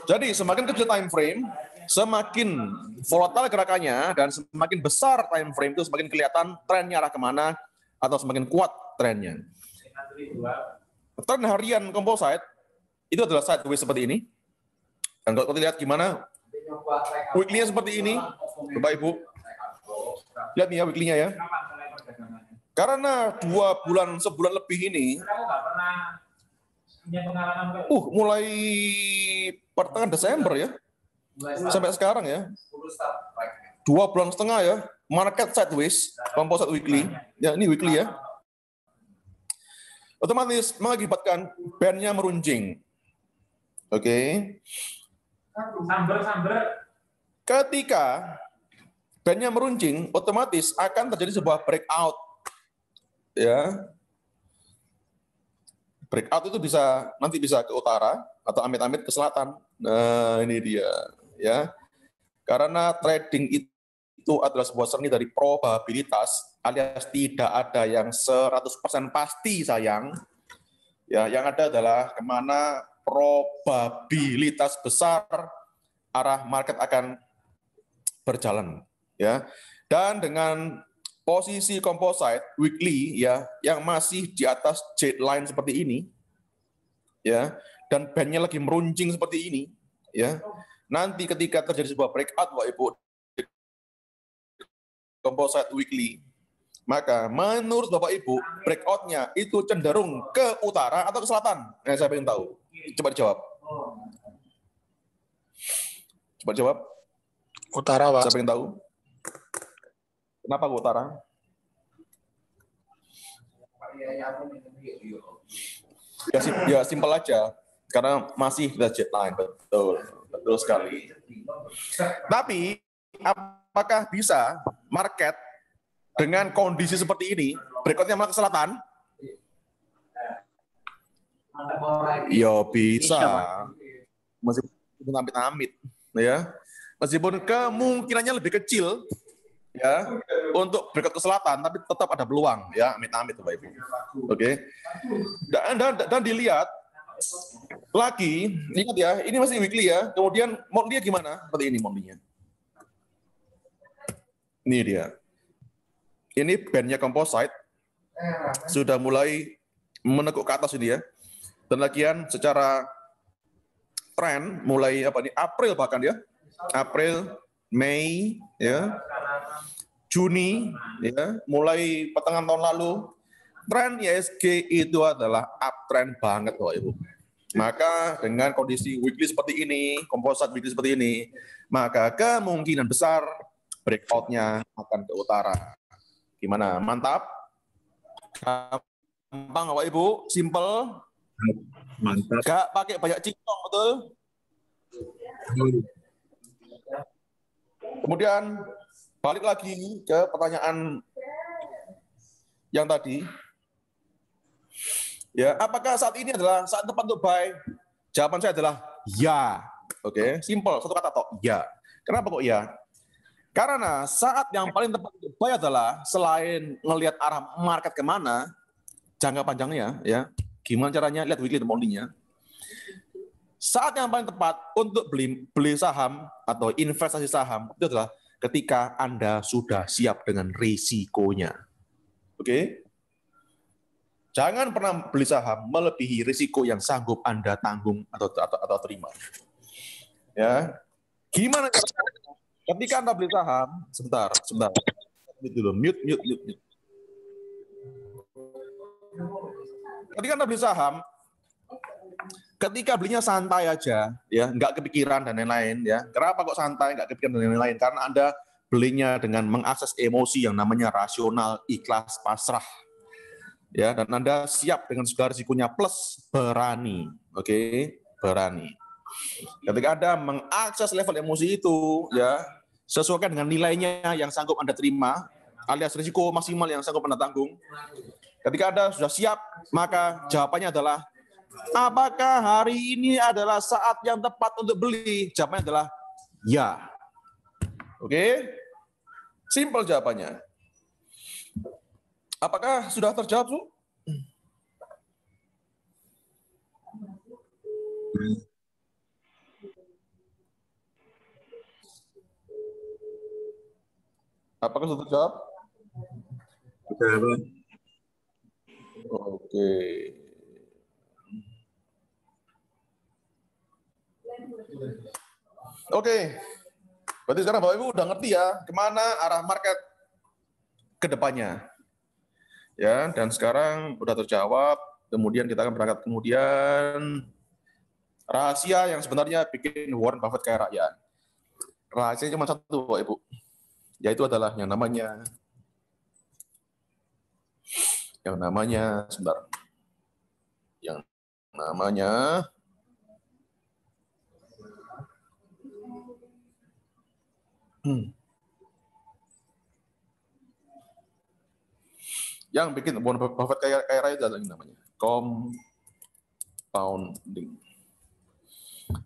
Jadi semakin kecil time frame, semakin volatile gerakannya, dan semakin besar time frame itu semakin kelihatan trennya arah kemana, atau semakin kuat trennya. Tren harian composite itu adalah sideways seperti ini. Dan kalau kita lihat gimana weekly-nya seperti ini, Bapak Ibu. Lihat nih ya weekly-nya ya. Karena 2 bulan, sebulan lebih ini, mulai pertengahan Desember ya, sampai sekarang ya, 2,5 bulan ya, market sideways, composite weekly, ya ini weekly ya, otomatis mengakibatkan band-nya meruncing. Oke. Ketika band-nya meruncing, otomatis akan terjadi sebuah breakout. Ya. Breakout itu nanti bisa ke utara atau amit-amit ke selatan. Nah, ini dia ya. Karena trading itu adalah sebuah seni dari probabilitas, alias tidak ada yang 100% pasti sayang. Ya, yang ada adalah kemana probabilitas besar arah market akan berjalan ya. Dan dengan posisi composite weekly ya yang masih di atas jet line seperti ini ya, dan bandnya lagi meruncing seperti ini ya. Nanti ketika terjadi sebuah breakout Bapak Ibu composite weekly, maka menurut Bapak Ibu breakout-nya itu cenderung ke utara atau ke selatan? Saya ingin tahu. Coba dijawab. Coba jawab. Utara, Pak. Saya ingin tahu. Kenapa ke utara? Ya simpel aja, karena masih the jet line, betul sekali. Tapi apakah bisa market dengan kondisi seperti ini berikutnya malah ke selatan? Ya bisa, meskipun amit-amit, ya, meskipun kemungkinannya lebih kecil. Ya, untuk berangkat ke selatan, tapi tetap ada peluang, ya, amit-amit, Bapak Ibu. Oke. Dan dilihat lagi, ingat ya, ini masih weekly ya. Kemudian monthly gimana? Seperti ini monthly-nya. Ini dia. Ini band-nya composite sudah mulai menekuk ke atas ini ya. Dan lagian secara tren mulai April bahkan ya. April, Mei, ya. Juni, ya, mulai pertengahan tahun lalu, tren IHSG itu adalah uptrend banget, Bapak Ibu. Maka dengan kondisi weekly seperti ini, composite weekly seperti ini, maka kemungkinan besar breakout-nya akan ke utara. Gimana? Mantap? Gampang, Bapak Ibu? Simple? Mantap. Gak pakai banyak cincong, betul? Kemudian balik lagi ke pertanyaan yang tadi. Ya, apakah saat ini adalah saat tepat untuk buy? Jawaban saya adalah ya. Oke, simple, satu kata toh, ya. Kenapa kok ya? Karena saat yang paling tepat untuk buy adalah selain ngelihat arah market kemana, jangka panjangnya, ya, gimana caranya lihat weekly monthly-nya. Saat yang paling tepat untuk beli saham atau investasi saham itu adalah ketika Anda sudah siap dengan risikonya. Oke? Jangan pernah beli saham melebihi risiko yang sanggup Anda tanggung atau terima. Ya. Gimana caranya? Ketika Anda beli saham, sebentar. Mute. Ketika Anda beli saham, ketika belinya santai aja, ya, nggak kepikiran dan lain-lain, ya. Kenapa kok santai, nggak kepikiran dan lain-lain? Karena Anda belinya dengan mengakses emosi yang namanya rasional, ikhlas, pasrah, ya, dan Anda siap dengan segala risikonya plus berani, oke, berani. Ketika Anda mengakses level emosi itu, ya, sesuaikan dengan nilainya yang sanggup Anda terima, alias risiko maksimal yang sanggup Anda tanggung. Ketika Anda sudah siap, maka jawabannya adalah, apakah hari ini adalah saat yang tepat untuk beli? Jawabannya adalah ya. Oke? Simpel jawabannya. Apakah sudah terjawab, Su? Apakah sudah terjawab? Sudah, Pak. Oke. Oke. Berarti sekarang Bapak Ibu udah ngerti ya kemana arah market ke depannya. Ya, dan sekarang udah terjawab. Kemudian kita akan berangkat kemudian rahasia yang sebenarnya bikin Warren Buffett kaya raya. Rahasia cuma satu, Bapak Ibu. Yaitu adalah yang namanya sebentar. Yang namanya yang bikin Warren Buffett kaya raya adalah yang namanya compounding.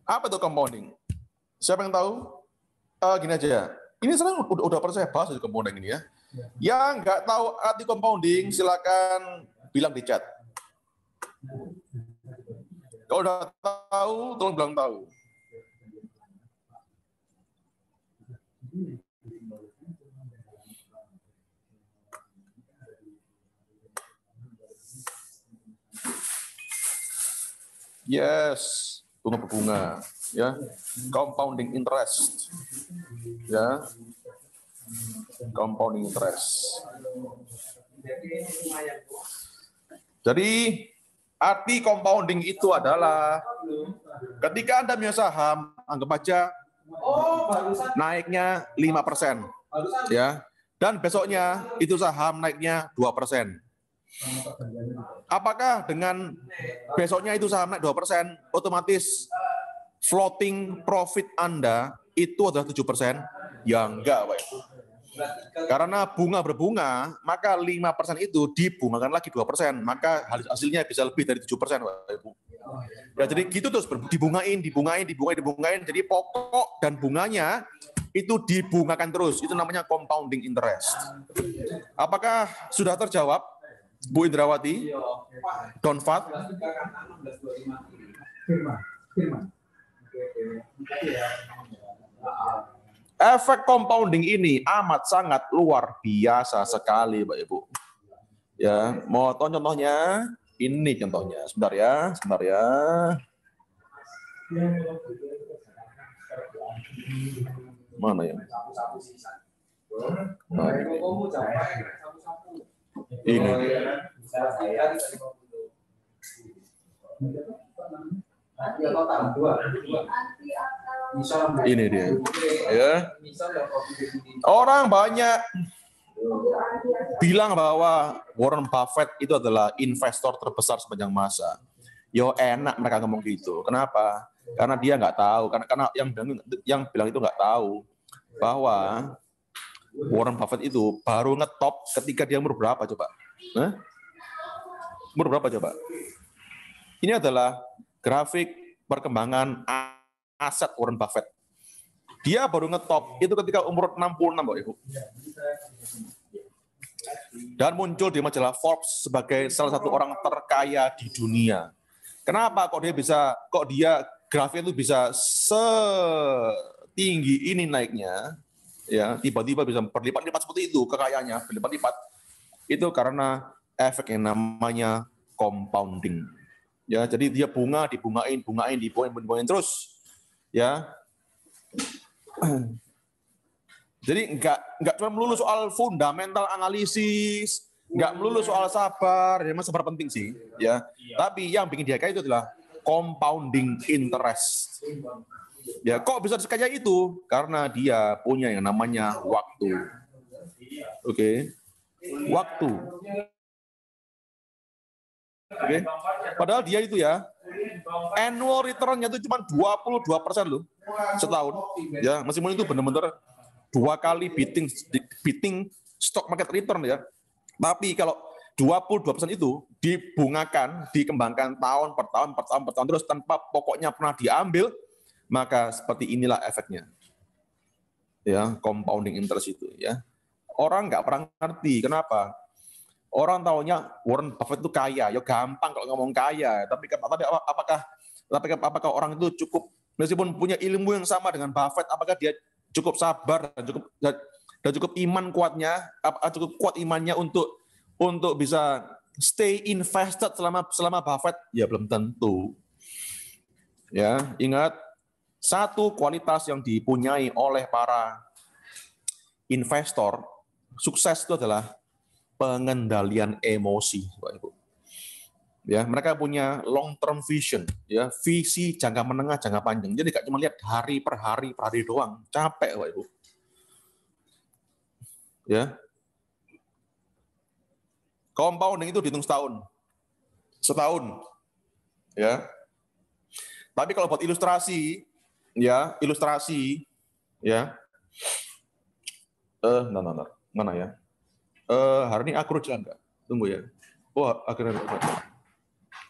Apa itu compounding? Siapa yang tahu? Gini aja. Ini sekarang udah pernah saya bahas di compounding ini ya. Yang nggak tahu arti compounding, silakan bilang di chat. Kalau udah tahu, tolong bilang tahu. Yes, bunga berbunga, ya, compounding interest, ya, compounding interest. Jadi arti compounding itu adalah ketika Anda punya saham, anggap aja naiknya 5%, ya, dan besoknya itu saham naiknya 2%. Apakah dengan besoknya itu saham naik 2%, otomatis floating profit Anda itu adalah 7%? Ya enggak, Pak. Karena bunga berbunga, maka 5% itu dibungakan lagi 2%, maka hasilnya bisa lebih dari 7%, Pak Ibu. Ya, jadi gitu terus, dibungain. Jadi pokok dan bunganya itu dibungakan terus. Itu namanya compounding interest. Apakah sudah terjawab, Bu Indrawati? Donfat? Efek compounding ini amat sangat luar biasa sekali, Pak Ibu. Ya, mau contohnya? Ini contohnya. Sebentar ya. Mana ya? Nah, ini. Ini dia. Ya. Orang banyak bilang bahwa Warren Buffett itu adalah investor terbesar sepanjang masa. Yo enak mereka ngomong gitu. Kenapa? Karena dia nggak tahu. Karena yang bilang itu nggak tahu bahwa Warren Buffett itu baru ngetop ketika dia umur berapa coba? Umur berapa coba? Ini adalah grafik perkembangan aset Warren Buffett. Dia baru ngetop itu ketika umur 66, Bapak Ibu. Dan muncul di majalah Forbes sebagai salah satu orang terkaya di dunia. Kenapa kok dia grafiknya itu bisa setinggi ini naiknya? Ya, tiba-tiba bisa berlipat-lipat seperti itu kekayaannya, berlipat-lipat. Itu karena efek yang namanya compounding. Ya, jadi dia dibungain terus. Ya. Jadi nggak cuma melulu soal fundamental analisis, nggak melulu soal sabar, memang sabar penting sih, ya. Tapi yang bikin dia kaya itu adalah compounding interest. Ya, kok bisa sekaya itu? Karena dia punya yang namanya waktu. Oke. Waktu. Oke. Padahal dia itu ya, annual return-nya itu cuma 22% loh setahun. Ya, meskipun itu benar-benar 2 kali beating stock market return ya. Tapi kalau 22% itu dikembangkan tahun per tahun terus tanpa pokoknya pernah diambil, maka seperti inilah efeknya. Ya, compounding interest itu ya. Orang nggak pernah ngerti kenapa. Orang taunya Warren Buffett itu kaya, ya gampang kalau ngomong kaya. Tapi apakah orang itu cukup meskipun punya ilmu yang sama dengan Buffett, apakah dia cukup sabar dan dan cukup iman kuatnya, cukup kuat imannya untuk bisa stay invested selama Buffett? Ya belum tentu. Ya, ingat, satu kualitas yang dipunyai oleh para investor sukses itu adalah pengendalian emosi, Bapak Ibu. Ya, mereka punya long term vision, ya, visi jangka menengah, jangka panjang. Jadi nggak cuma lihat hari per hari doang, capek, Bapak Ibu. Ya. Compounding itu dihitung setahun. Ya. Tapi kalau buat ilustrasi, ya, mana ya? Hari ini aku jalan nggak? Tunggu ya. Oh, akhirnya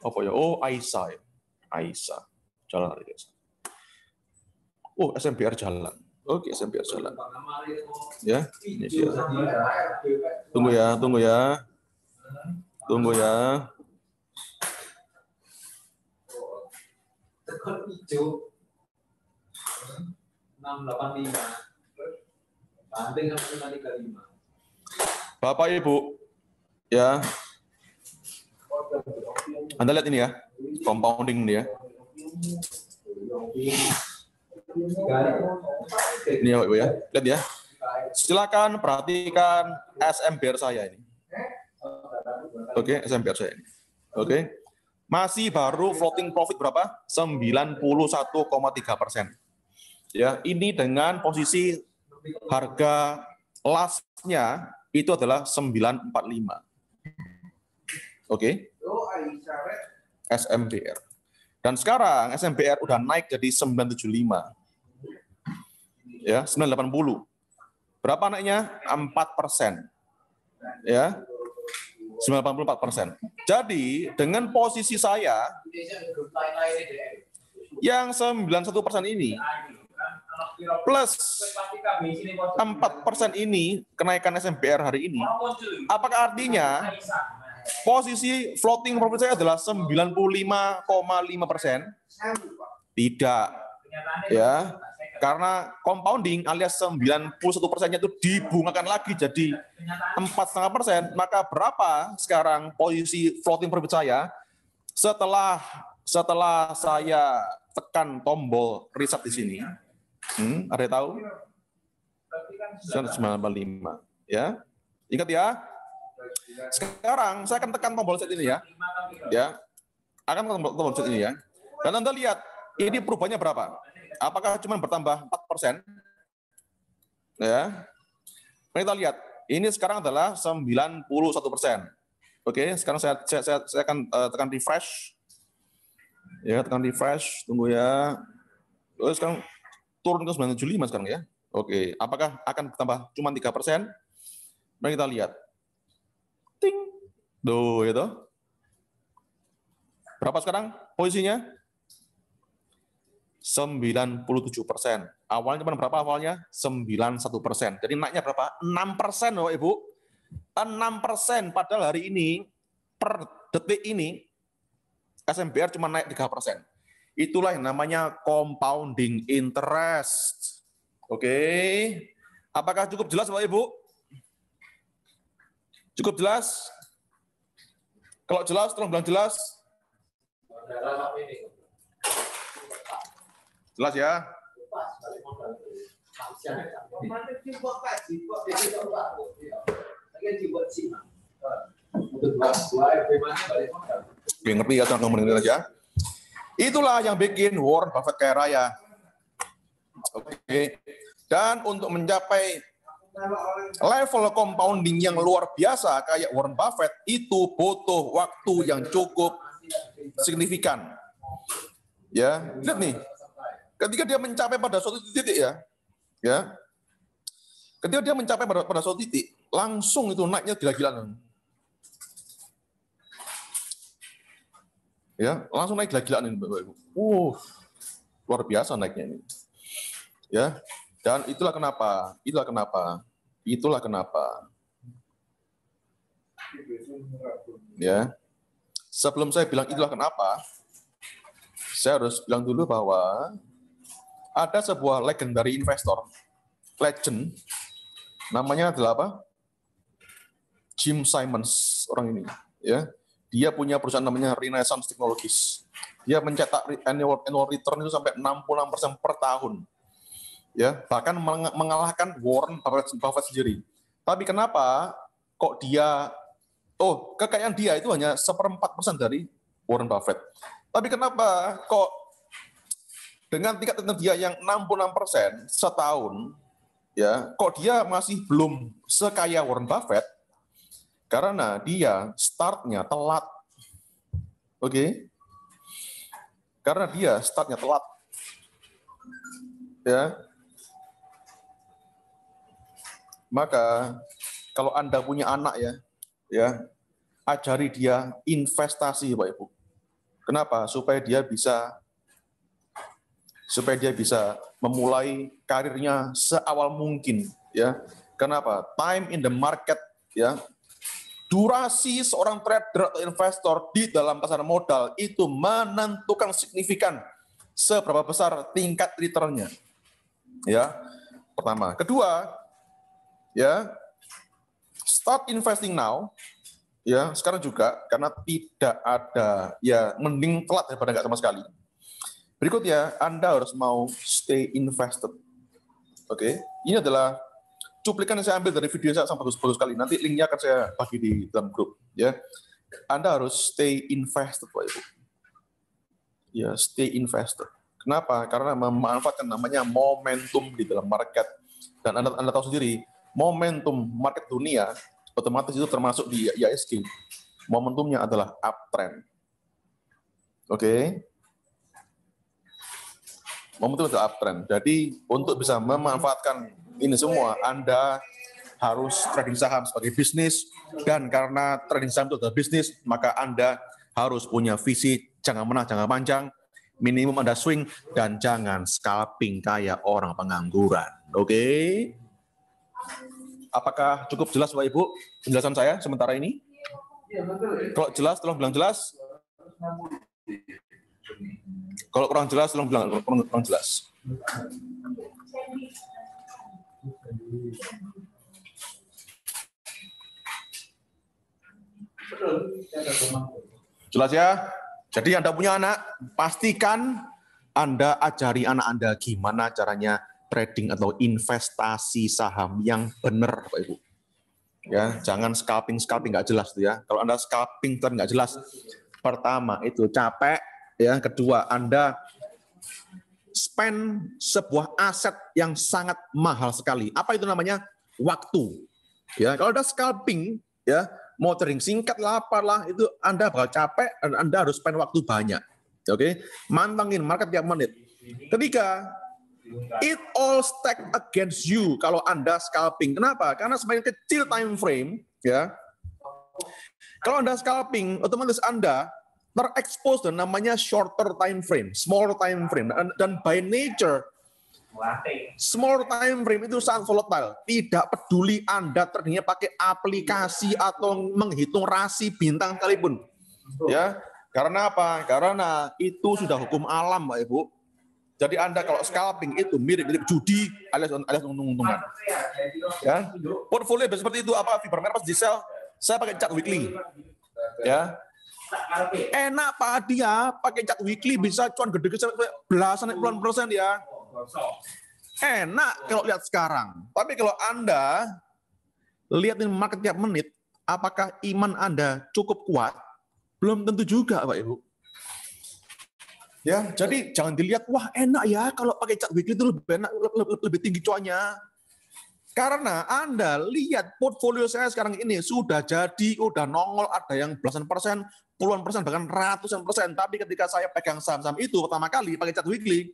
apa ya? Oh, Aisyah. Ya. Aisyah. Jalan hari guys. Oh, SMBR jalan. Oke, SMBR jalan. Ya, ini dia. Tunggu ya. Tunggu ya. Hijau 685. Banting 535. Bapak Ibu, ya. Anda lihat ini ya, compounding ini ya. Ini ya, Bapak Ibu ya. Lihat ya. Silakan perhatikan SMBR saya ini. Oke, SMBR saya ini. Oke. Masih baru floating profit berapa? 91,3%. Ya, ini dengan posisi harga last-nya itu adalah 945. Oke. SMBR. Dan sekarang SMBR udah naik jadi 975. Ya, 980. Berapa naiknya? 4%. Ya. 94%. Jadi dengan posisi saya yang 91% ini plus 4% ini kenaikan SMBR hari ini, apakah artinya posisi floating profit saya adalah 95,5%? Tidak. Ya. Karena compounding alias 91%-nya itu dibungakan lagi jadi 4,5%, maka berapa sekarang posisi floating profit saya setelah saya tekan tombol reset di sini? Ada yang tahu? 945. Ya. Ingat ya. Sekarang saya akan tekan tombol reset ini ya. Ya. Akan tekan tombol reset ini ya. Dan Anda lihat ini perubahannya berapa? Apakah cuma bertambah 4%? Ya. Kita lihat, ini sekarang adalah 91%. Oke, sekarang saya akan tekan refresh. Ya, tekan refresh, tunggu ya. Oh, sekarang turun ke 975 sekarang ya. Oke, apakah akan bertambah cuma 3%? Mari kita lihat. Ting. Duh, itu. Berapa sekarang posisinya? 97%. Awalnya cuma berapa awalnya? 91%. Jadi naiknya berapa? 6%, Bapak Ibu. 6%, padahal hari ini, per detik ini, SMBR cuma naik 3%. Itulah yang namanya compounding interest. Oke. Apakah cukup jelas, Bapak Ibu? Cukup jelas? Kalau jelas, tolong bilang jelas. Jelas ya? Oke, ngerti ya, teman-teman mendengar aja. Itulah yang bikin Warren Buffett kaya raya. Oke. Dan untuk mencapai level compounding yang luar biasa kayak Warren Buffett itu butuh waktu yang cukup signifikan. Ya, lihat nih. Ketika dia mencapai pada suatu titik ya, ketika dia mencapai pada suatu titik, langsung itu naiknya gila-gilaan. Ya, langsung naik gila-gilaan ini, Bapak Ibu. Luar biasa naiknya ini. Ya, dan itulah kenapa. Ya, sebelum saya bilang itulah kenapa, saya harus bilang dulu bahwa ada sebuah legendary investor, legend, Namanya adalah apa? Jim Simons orang ini, ya. Dia punya perusahaan namanya Renaissance Technologies. Dia mencetak annual return itu sampai 66% per tahun. Ya, bahkan mengalahkan Warren Buffett sendiri. Tapi kenapa kok dia kekayaan dia itu hanya 1/4% dari Warren Buffett. Tapi kenapa kok dengan tingkat return dia yang 66% setahun, ya, kok dia masih belum sekaya Warren Buffett? Karena dia startnya telat. Oke? Karena dia startnya telat. Ya. Maka kalau Anda punya anak ya, ajari dia investasi, Bapak Ibu. Kenapa? Supaya dia bisa memulai karirnya seawal mungkin, ya. Kenapa? Time in the market, ya. Durasi seorang trader atau investor di dalam pasar modal itu menentukan signifikan seberapa besar tingkat return-nya. Ya. Pertama, kedua, ya, start investing now. Ya, sekarang juga karena tidak ada, ya, mending telat daripada nggak sama sekali. Berikutnya, Anda harus mau stay invested. Oke, ini adalah cuplikan yang saya ambil dari video saya sangat bagus sekali. Nanti linknya akan saya bagi di dalam grup. Ya, Anda harus stay invested, Pak Ibu. Ya, stay invested. Kenapa? Karena memanfaatkan namanya momentum di dalam market. Dan Anda tahu sendiri, momentum market dunia otomatis itu termasuk di IISG. Momentumnya adalah uptrend. Oke. Momentum adalah uptrend. Jadi untuk bisa memanfaatkan ini semua, Anda harus trading saham sebagai bisnis, dan karena trading saham itu adalah bisnis, maka Anda harus punya visi jangan menang, jangan panjang, minimum Anda swing, dan jangan scalping kayak orang pengangguran. Oke? Apakah cukup jelas, Bapak Ibu, penjelasan saya sementara ini? Kalau jelas, tolong bilang jelas. Kalau kurang jelas, tolong bilang kurang jelas. Jelas ya? Jadi Anda punya anak, pastikan Anda ajari anak Anda gimana caranya trading atau investasi saham yang benar, Bapak Ibu. Ya, jangan scalping nggak jelas tuh ya. Kalau Anda scalping dan nggak jelas, pertama itu capek, ya. Kedua, Anda spend sebuah aset yang sangat mahal sekali. Apa itu namanya? Waktu. Ya, kalau Anda scalping, ya, mau trading singkat lah, apalah, itu Anda bakal capek dan Anda harus spend waktu banyak. Oke, mantengin market tiap menit. Ketiga, it all stack against you kalau Anda scalping. Kenapa? Karena semakin kecil time frame, ya. Kalau Anda scalping, otomatis Anda terekspos dan namanya shorter time frame, smaller time frame, dan by nature small time frame itu sangat volatile. Tidak peduli Anda tradingnya pakai aplikasi atau menghitung rasi bintang sekalipun. Ya, karena apa? Karena itu sudah hukum alam, Pak Ibu. Jadi Anda kalau scalping itu mirip-mirip judi alias untung-untungan. Ya, portfolio seperti itu apa? Fiberman pas di sell, saya pakai chart weekly. Ya, enak Pak dia pakai chart weekly bisa cuan gede-gede belasan puluhan persen ya. Enak kalau lihat sekarang. Tapi kalau Anda lihatin market tiap menit, apakah iman Anda cukup kuat? Belum tentu juga, Pak Ibu. Ya, jadi jangan dilihat, wah enak ya kalau pakai chart weekly itu lebih enak, lebih tinggi cuannya. Karena Anda lihat portfolio saya sekarang ini sudah jadi, udah nongol, ada yang belasan persen, puluhan persen, bahkan ratusan persen. Tapi ketika saya pegang saham-saham itu pertama kali pakai chart weekly,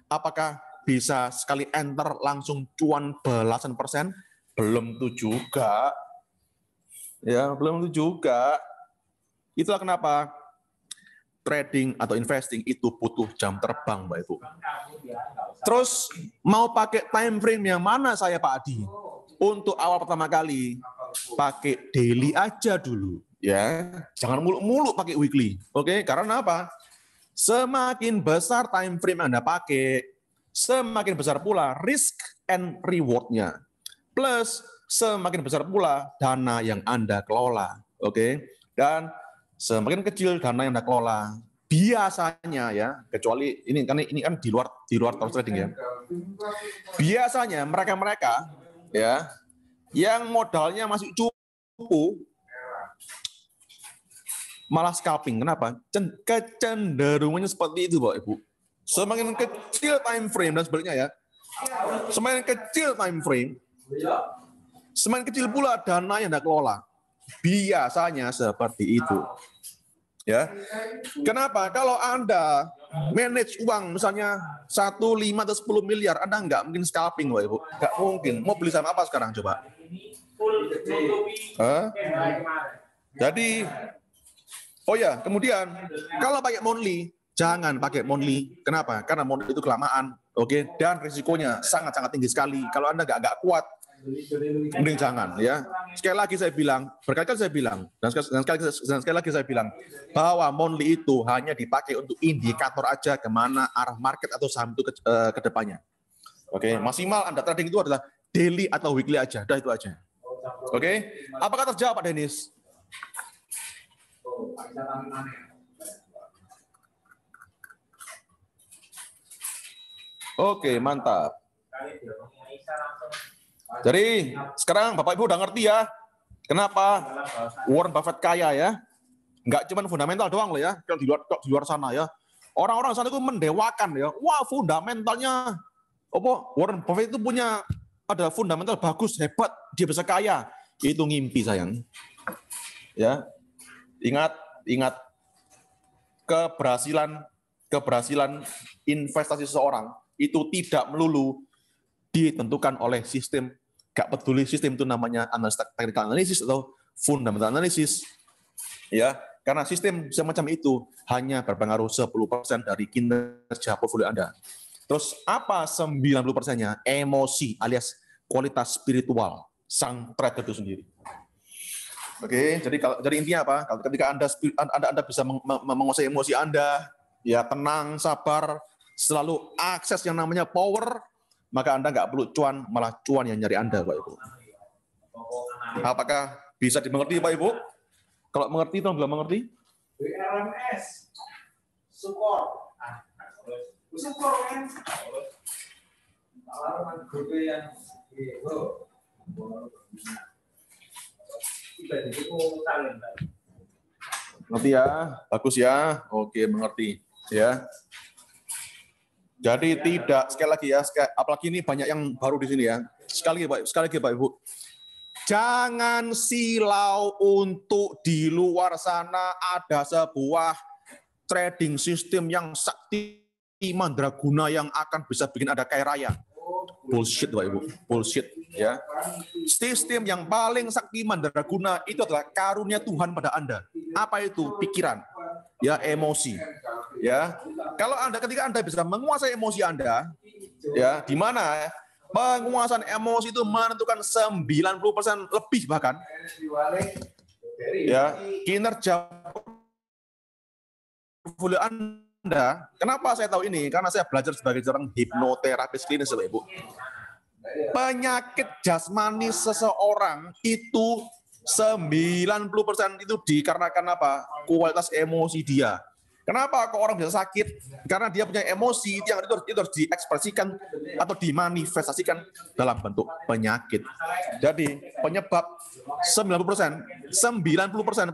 apakah bisa sekali enter langsung cuan belasan persen? Belum tentu juga. Ya, belum tentu juga. Itulah kenapa trading atau investing itu butuh jam terbang, Mbak Ibu. Terus mau pakai time frame yang mana saya, Pak Adi? Untuk awal pertama kali pakai daily aja dulu, ya. Jangan muluk-muluk pakai weekly. Oke, karena apa? Semakin besar time frame Anda pakai, semakin besar pula risk and reward-nya. Plus semakin besar pula dana yang Anda kelola. Oke. Dan semakin kecil dana yang Anda kelola, biasanya ya, kecuali ini kan di luar top trading ya. Biasanya mereka-mereka ya yang modalnya masih cukup malah scalping. Kenapa? Kecenderungannya seperti itu, Bapak Ibu. Semakin kecil time frame dan sebaliknya ya. Semakin kecil time frame, semakin kecil pula dana yang Anda kelola. Biasanya seperti itu. Ya. Kenapa? Kalau Anda manage uang misalnya 1, 5 atau 10 miliar, Anda nggak mungkin scalping, Bapak Ibu. Nggak mungkin. Mau beli saham apa sekarang coba? Jadi, oh ya, kemudian kalau pakai monthly, jangan pakai monthly. Kenapa? Karena monthly itu kelamaan, oke? Dan risikonya sangat-sangat tinggi sekali. Kalau Anda nggak kuat, mending jangan ya. Sekali lagi saya bilang, berkali-kali saya bilang, dan sekali lagi saya bilang, bahwa monthly itu hanya dipakai untuk indikator aja kemana arah market atau saham itu ke depannya. Oke, maksimal Anda trading itu adalah daily atau weekly aja, dah itu aja. Oke, apakah terjawab Pak Denis? Oke, mantap. Jadi sekarang Bapak Ibu udah ngerti ya, kenapa Warren Buffett kaya ya? Nggak cuma fundamental doang loh ya, kalau di luar sana ya. Orang-orang sana itu mendewakan ya. Wah, fundamentalnya Warren Buffett itu punya ada fundamental bagus, hebat, dia bisa kaya. Itu ngimpi sayang. Ya. Ingat keberhasilan investasi seseorang itu tidak melulu ditentukan oleh sistem. Gak peduli sistem itu namanya technical analysis atau fundamental analysis. Ya, karena sistem semacam itu hanya berpengaruh 10% dari kinerja portfolio Anda. Terus apa 90%-nya? Emosi alias kualitas spiritual sang trader itu sendiri. Oke, jadi intinya apa? Ketika Anda bisa menguasai emosi Anda, ya tenang, sabar, selalu akses yang namanya power, maka Anda nggak perlu cuan, malah cuan yang nyari Anda, Pak Ibu. Apakah bisa dimengerti, Pak Ibu? Kalau mengerti, tolong bilang mengerti. BRMS, support, kan? Kalau grup yang itu, ngerti ya? Bagus ya. Oke, mengerti ya. Jadi tidak, sekali lagi ya, apalagi ini banyak yang baru di sini ya. Sekali lagi Pak Ibu. Jangan silau untuk di luar sana ada sebuah trading system yang sakti mandraguna yang akan bisa bikin Anda kaya raya. Bullshit Pak Ibu, bullshit ya. Sistem yang paling sakti mandraguna itu adalah karunia Tuhan pada Anda. Apa itu? Pikiran, ya, emosi. Ya, kalau ketika Anda bisa menguasai emosi Anda, ya, di mana penguasaan emosi itu menentukan 90% lebih bahkan, ya, kinerja portfolio Anda. Kenapa saya tahu ini? Karena saya belajar sebagai seorang hipnoterapis klinis, Bapak Ibu. Penyakit jasmani seseorang itu 90% itu dikarenakan apa? Kualitas emosi dia. Kenapa kok orang bisa sakit? Karena dia punya emosi yang itu harus diekspresikan atau dimanifestasikan dalam bentuk penyakit. Jadi penyebab 90%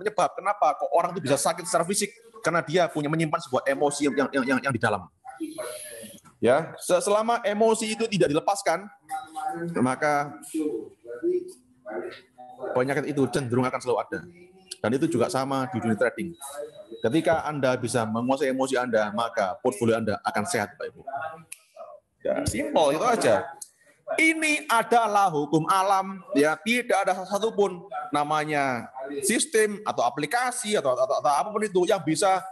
penyebab kenapa kok orang itu bisa sakit secara fisik? Karena dia punya menyimpan sebuah emosi yang di dalam. Ya, selama emosi itu tidak dilepaskan, maka penyakit itu cenderung akan selalu ada. Dan itu juga sama di dunia trading. Ketika Anda bisa menguasai emosi Anda, maka portfolio Anda akan sehat, Pak Ibu. Ya, simpel itu aja. Ini adalah hukum alam, ya, tidak ada satupun namanya sistem atau aplikasi atau apapun itu yang bisa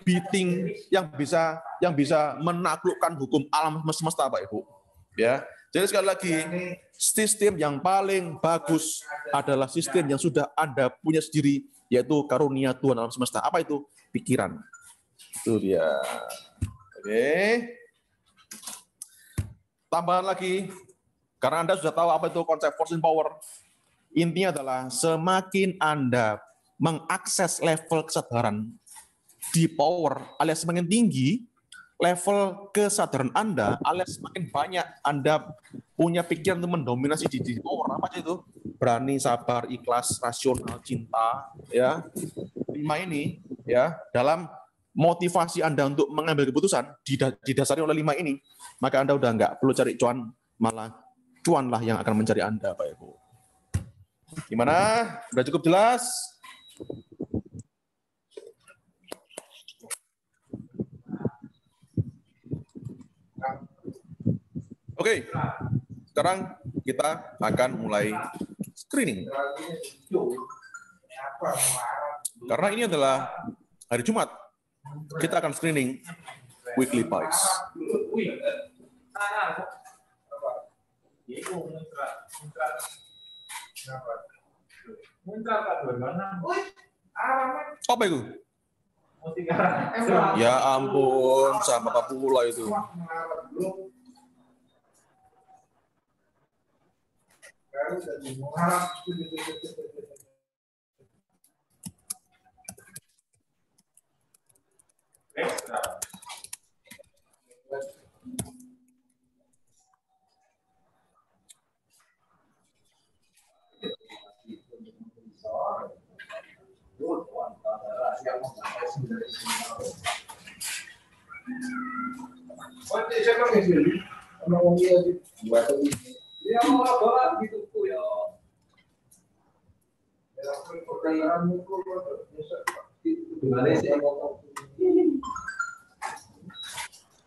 beating, yang bisa menaklukkan hukum alam semesta, Pak Ibu. Ya. Jadi sekali lagi, sistem yang paling bagus adalah sistem yang sudah Anda punya sendiri, yaitu karunia Tuhan alam semesta. Apa itu? Pikiran. Itu dia. Oke. Tambahan lagi, karena Anda sudah tahu apa itu konsep forcing power. Intinya adalah semakin Anda mengakses level kesadaran di power alias semakin tinggi, level kesadaran Anda alias semakin banyak Anda punya pikiran untuk mendominasi di power apa aja itu? Berani, sabar, ikhlas, rasional, cinta, ya. 5 ini ya, dalam motivasi Anda untuk mengambil keputusan didasari oleh 5 ini, maka Anda udah nggak perlu cari cuan, malah cuanlah yang akan mencari Anda, Pak Ibu. Gimana? Udah cukup jelas? Oke, sekarang kita akan mulai screening. Karena ini adalah hari Jumat, kita akan screening weekly bites. Apa itu? Ya ampun, sama apa pula itu.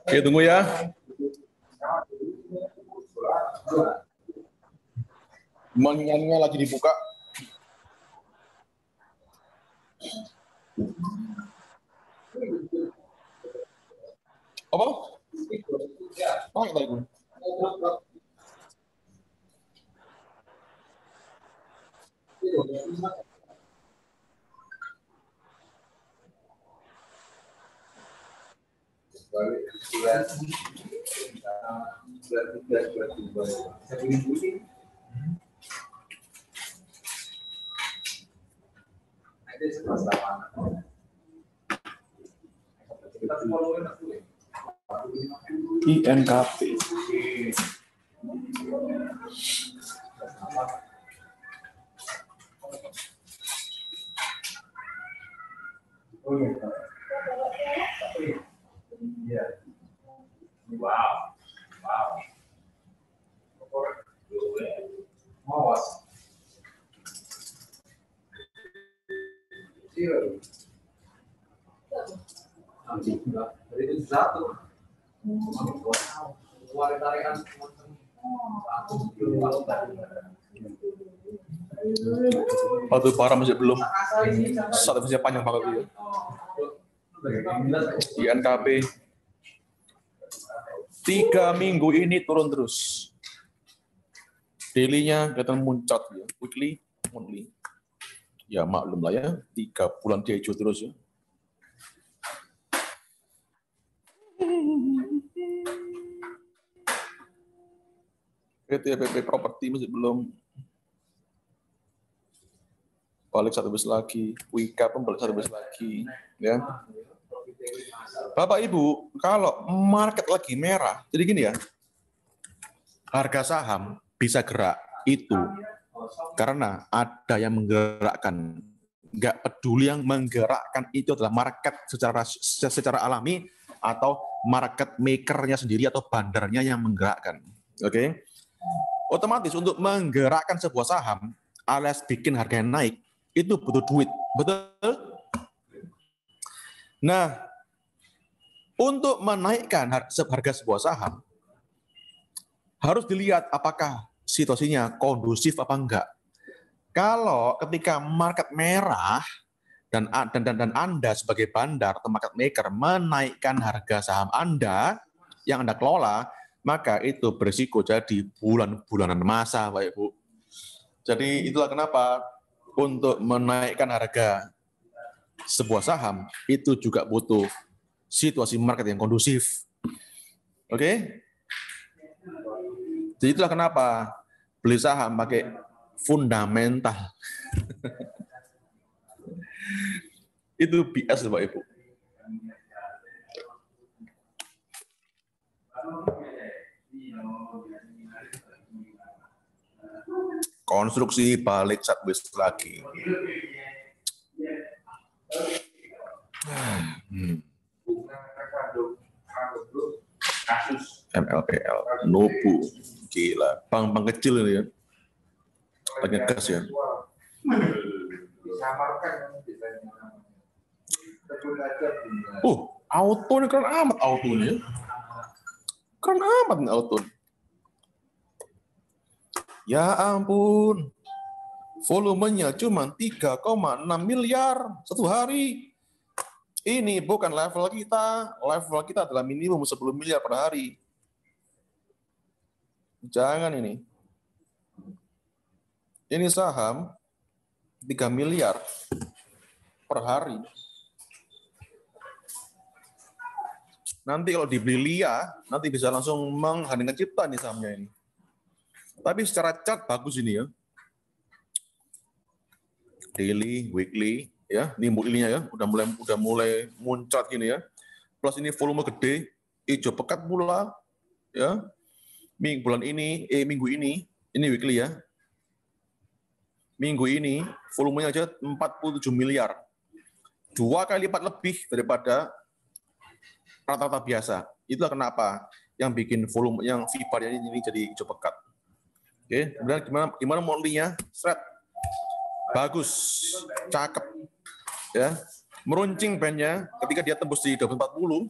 Oke, tunggu ya. Mengingatnya lagi dibuka. Apa? Pakai tadi. INKP. Wow. Awas. Dari satu. Batu bara masih belum. Satu masih panjang banget ya. INKP 3 minggu ini turun terus. Daily-nya kelihatan muncrat ya. Weekly, monthly. Ya maklum lah ya, 3 bulan dia hijau terus ya. PTPP properti masih belum. Balik 1 bis lagi. Wika pun balik 1 bis lagi. Ya. Bapak Ibu, kalau market lagi merah, jadi gini ya, harga saham bisa gerak itu karena ada yang menggerakkan. Nggak peduli yang menggerakkan itu adalah market secara alami atau market makernya sendiri atau bandarnya yang menggerakkan. Oke? Otomatis untuk menggerakkan sebuah saham alias bikin harganya naik, itu butuh duit. Betul? Nah, untuk menaikkan harga sebuah saham, harus dilihat apakah situasinya kondusif apa enggak. Kalau ketika market merah dan Anda sebagai bandar atau market maker menaikkan harga saham Anda yang Anda kelola, maka itu berisiko jadi bulan-bulanan masa, Pak Ibu. Jadi itulah kenapa untuk menaikkan harga sebuah saham itu juga butuh situasi market yang kondusif. Oke? Jadi itulah kenapa beli saham pakai fundamental. Itu BS Bapak Ibu. Konstruksi balik subway lagi. MLPL, Nobu, gila, bank kecil ini ya, lagi gas ya. Auto ini keren amat autonya. Keren amat nih auto. Ya ampun, volumenya cuma 3,6 miliar satu hari. Ini bukan level kita. Level kita adalah minimum 10 miliar per hari. Jangan ini. Ini saham 3 miliar per hari. Nanti kalau dibeli LIA, nanti bisa langsung menghadirkan cipta nih sahamnya ini. Tapi secara chart bagus ini ya. Daily, weekly, ya, ini weekly-nya ya, udah mulai muncrat gini ya. Plus ini volume gede, hijau pekat pula, ya. Minggu ini weekly ya. Minggu ini volumenya aja 47 miliar. 2 kali lipat lebih daripada rata-rata biasa. Itulah kenapa yang bikin volume yang VBAR ini jadi hijau pekat. Oke, kemudian gimana monthly-nya? Seret. Bagus, cakep. Ya. Meruncing bandnya ketika dia tembus di 240,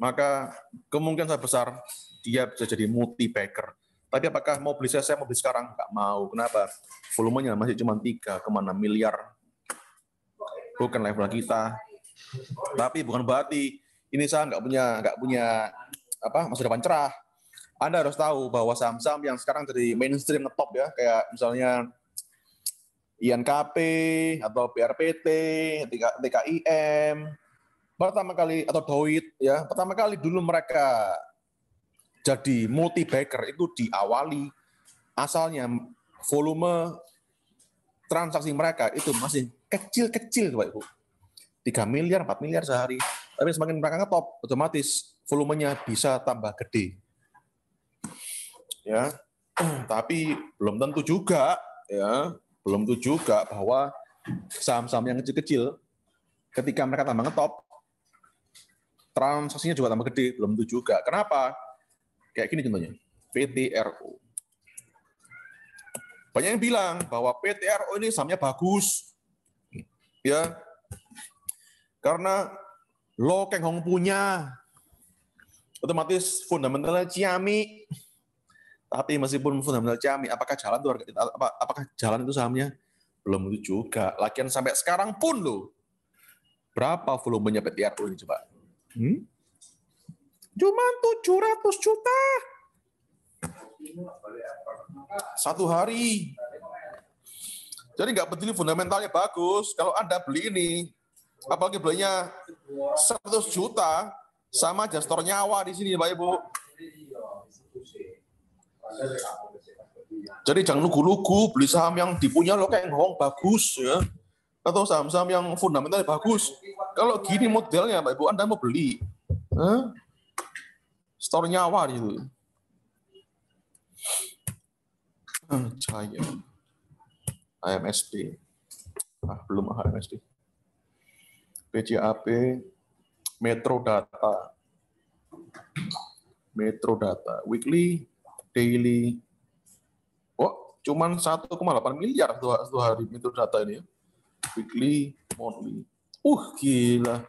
maka kemungkinan besar dia bisa jadi multi-bagger. Tapi apakah mau beli saya mau beli sekarang? Nggak mau. Kenapa? Volumenya masih cuma 3,6 miliar. Bukan level kita. Tapi bukan berarti ini saya nggak punya masa depan cerah. Anda harus tahu bahwa saham-saham yang sekarang jadi mainstream ngetop ya, kayak misalnya INKP atau BRPT, TKIM, pertama kali atau DOIT ya, pertama kali dulu mereka jadi multi-bagger itu diawali asalnya volume transaksi mereka itu masih kecil-kecil Bapak Ibu. 3 miliar, 4 miliar sehari. Tapi semakin mereka ngetop, otomatis volumenya bisa tambah gede. Ya, tapi belum tentu juga bahwa saham-saham yang kecil-kecil ketika mereka tambah ngetop transaksinya juga tambah gede, belum tentu juga. Kenapa? Kayak gini contohnya, PTRO. Banyak yang bilang bahwa PTRO ini sahamnya bagus. Ya. Karena Lo Keng Hong punya. Otomatis fundamentalnya Ciami. Tapi meskipun fundamental Ciami, apakah jalan itu sahamnya? Belum itu juga. Lagian sampai sekarang pun loh. Berapa volumenya PTRO ini coba? Cuma 700 juta. Satu hari. Jadi nggak peduli fundamentalnya bagus. Kalau Anda beli ini, apalagi belinya 100 juta, sama aja store nyawa di sini Pak Ibu. Jadi jangan lugu-lugu beli saham yang dipunya Lo Keng Hong bagus ya, atau saham-saham yang fundamentalnya bagus. Kalau gini modelnya Pak Ibu, Anda mau beli store nyawa gitu. Jaya, AMSD, belum AMSD, PJAP, Metro Data, weekly, daily. Cuman 1,8 miliar satu hari Metro Data ini ya. Weekly, monthly. Gila.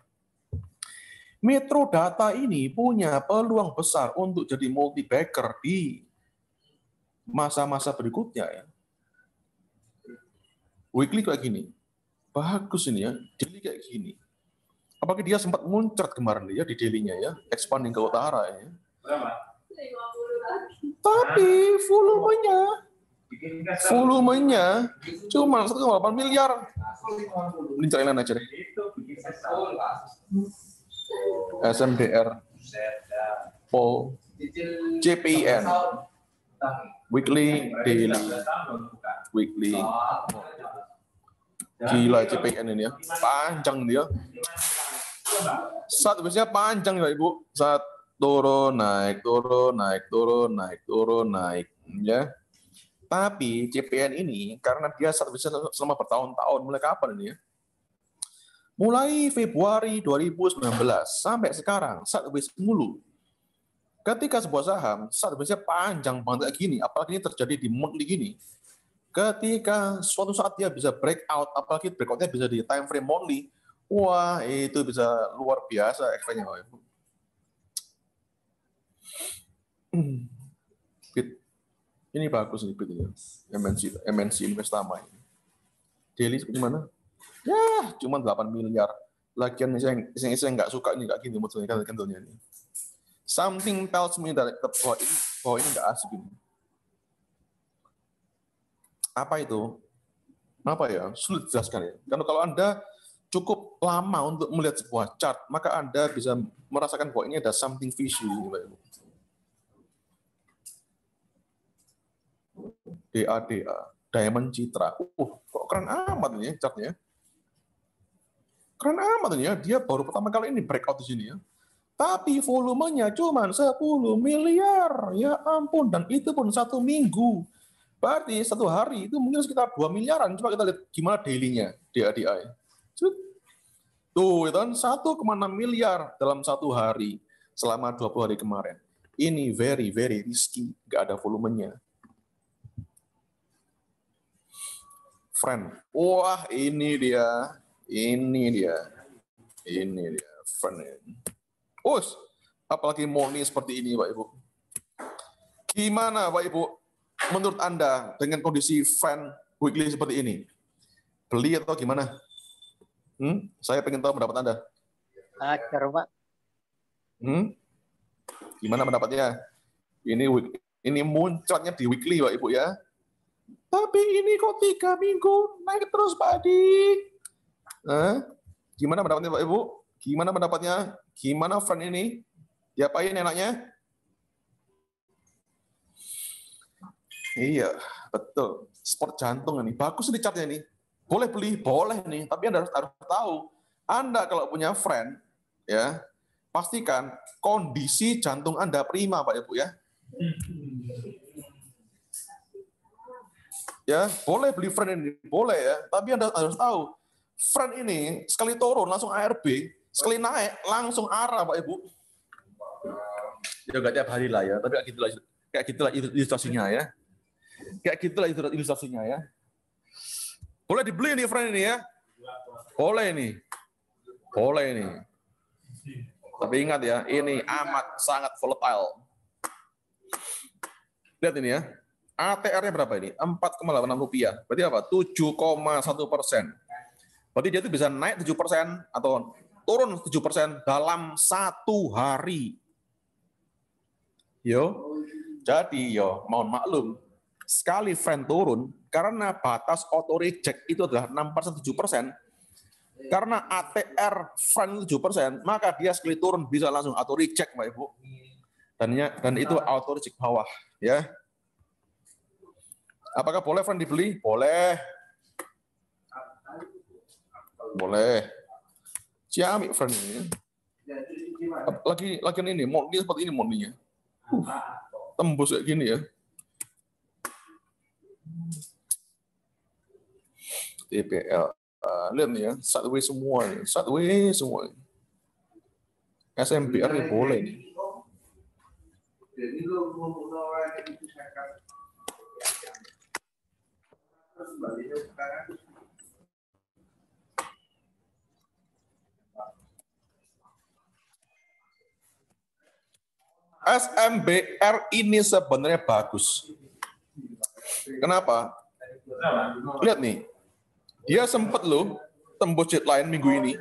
Metro Data ini punya peluang besar untuk jadi multi-bagger di masa-masa berikutnya ya. Weekly kayak gini. Bagus ini ya. Daily kayak gini. Apakah dia sempat muncrat kemarin ya di daily-nya ya, expanding ke utara ya. Berapa? Tapi volumenya cuma 1,8 miliar. Ini cariin aja deh. SMDR, POL, CPIN. weekly, daily, weekly. Gila CPN ini ya, panjang dia. Saat biasanya panjang ya Ibu. Saat turun, naik, turun, naik, turun, naik, turun, naik. Ya. Tapi CPN ini, karena dia saat biasanya selama bertahun-tahun, mulai kapan ini ya? Mulai Februari 2019 sampai sekarang, saat biasanya mulu. Ketika sebuah saham, saat biasanya panjang banget kayak gini, apalagi ini terjadi di monthly gini, ketika suatu saat dia bisa breakout, apalagi breakoutnya bisa di time frame monthly, wah itu bisa luar biasa efeknya. Bit. Ini bagus nih bit ini. MNC Investama ini. Daily seperti mana? Ya, cuma 8 miliar. Lagian saya nggak suka ini kayak gini modelnya candlenya ini. Something tells me that bahwa ini nggak asik ini. Apa itu? Apa ya? Sulit dijelaskan ya. Karena kalau Anda cukup lama untuk melihat sebuah chart, maka Anda bisa merasakan bahwa ini ada something fishy. DADA, Diamond Citra. Kok keren amat ini chartnya. Keren amat ini ya. Dia baru pertama kali ini breakout di sini ya. Tapi volumenya cuma 10 miliar. Ya ampun, dan itu pun 1 minggu. Berarti 1 hari itu mungkin sekitar 2 miliaran. Coba kita lihat gimana daily-nya DADI. Tuh, itu kan 1,6 miliar dalam 1 hari selama 20 hari kemarin. Ini very, very risky. Nggak ada volumenya. Friend. Wah, ini dia. Friend. Apalagi morning seperti ini, Pak Ibu. Gimana, Pak Ibu? Menurut Anda dengan kondisi fan weekly seperti ini, beli atau gimana? Saya pengen tahu pendapat Anda. Ajar, Pak. Gimana pendapatnya? Ini muncratnya di weekly, Pak Ibu ya. Tapi ini kok 3 minggu naik terus, Pak Adi. Gimana pendapatnya, Pak Ibu? Gimana pendapatnya? Gimana fan ini? Diapain enaknya? Iya, betul. Sport jantung ini. Bagus nih chartnya ini. Boleh beli, boleh nih. Tapi Anda harus tahu. Anda kalau punya friend, ya, pastikan kondisi jantung Anda prima, Pak Ibu ya. Ya, boleh beli friend ini, boleh ya. Tapi Anda harus tahu, friend ini sekali turun langsung ARB, sekali naik langsung arah, Pak Ibu. Ya nggak tiap hari lah ya, tapi kayak gitulah ilustrasinya ya. Kayak gitulah ilustrasinya ya. Boleh dibeli nih friend ini ya. Boleh nih. Tapi ingat ya, ini amat sangat volatile. Lihat ini ya. ATR-nya berapa ini? 4,86 rupiah. Berarti apa? 7,1%. Berarti dia itu bisa naik 7% atau turun 7% dalam 1 hari. Jadi mohon maklum, sekali friend turun, karena batas auto reject itu adalah 6%-7%, karena ATR friend 7%, maka dia sekali turun bisa langsung auto reject, Pak Ibu. Dan itu auto reject bawah, ya. Apakah boleh friend dibeli? Boleh. Ciamik friend ini. Lagi ini, monthly seperti ini monthly-nya. Tembus kayak gini ya. TPL. Lihat nih ya, sideways semua nih. SMBR nih boleh nih. SMBR ini sebenarnya bagus. Kenapa? Lihat nih, dia sempat loh tembus deadline minggu ini.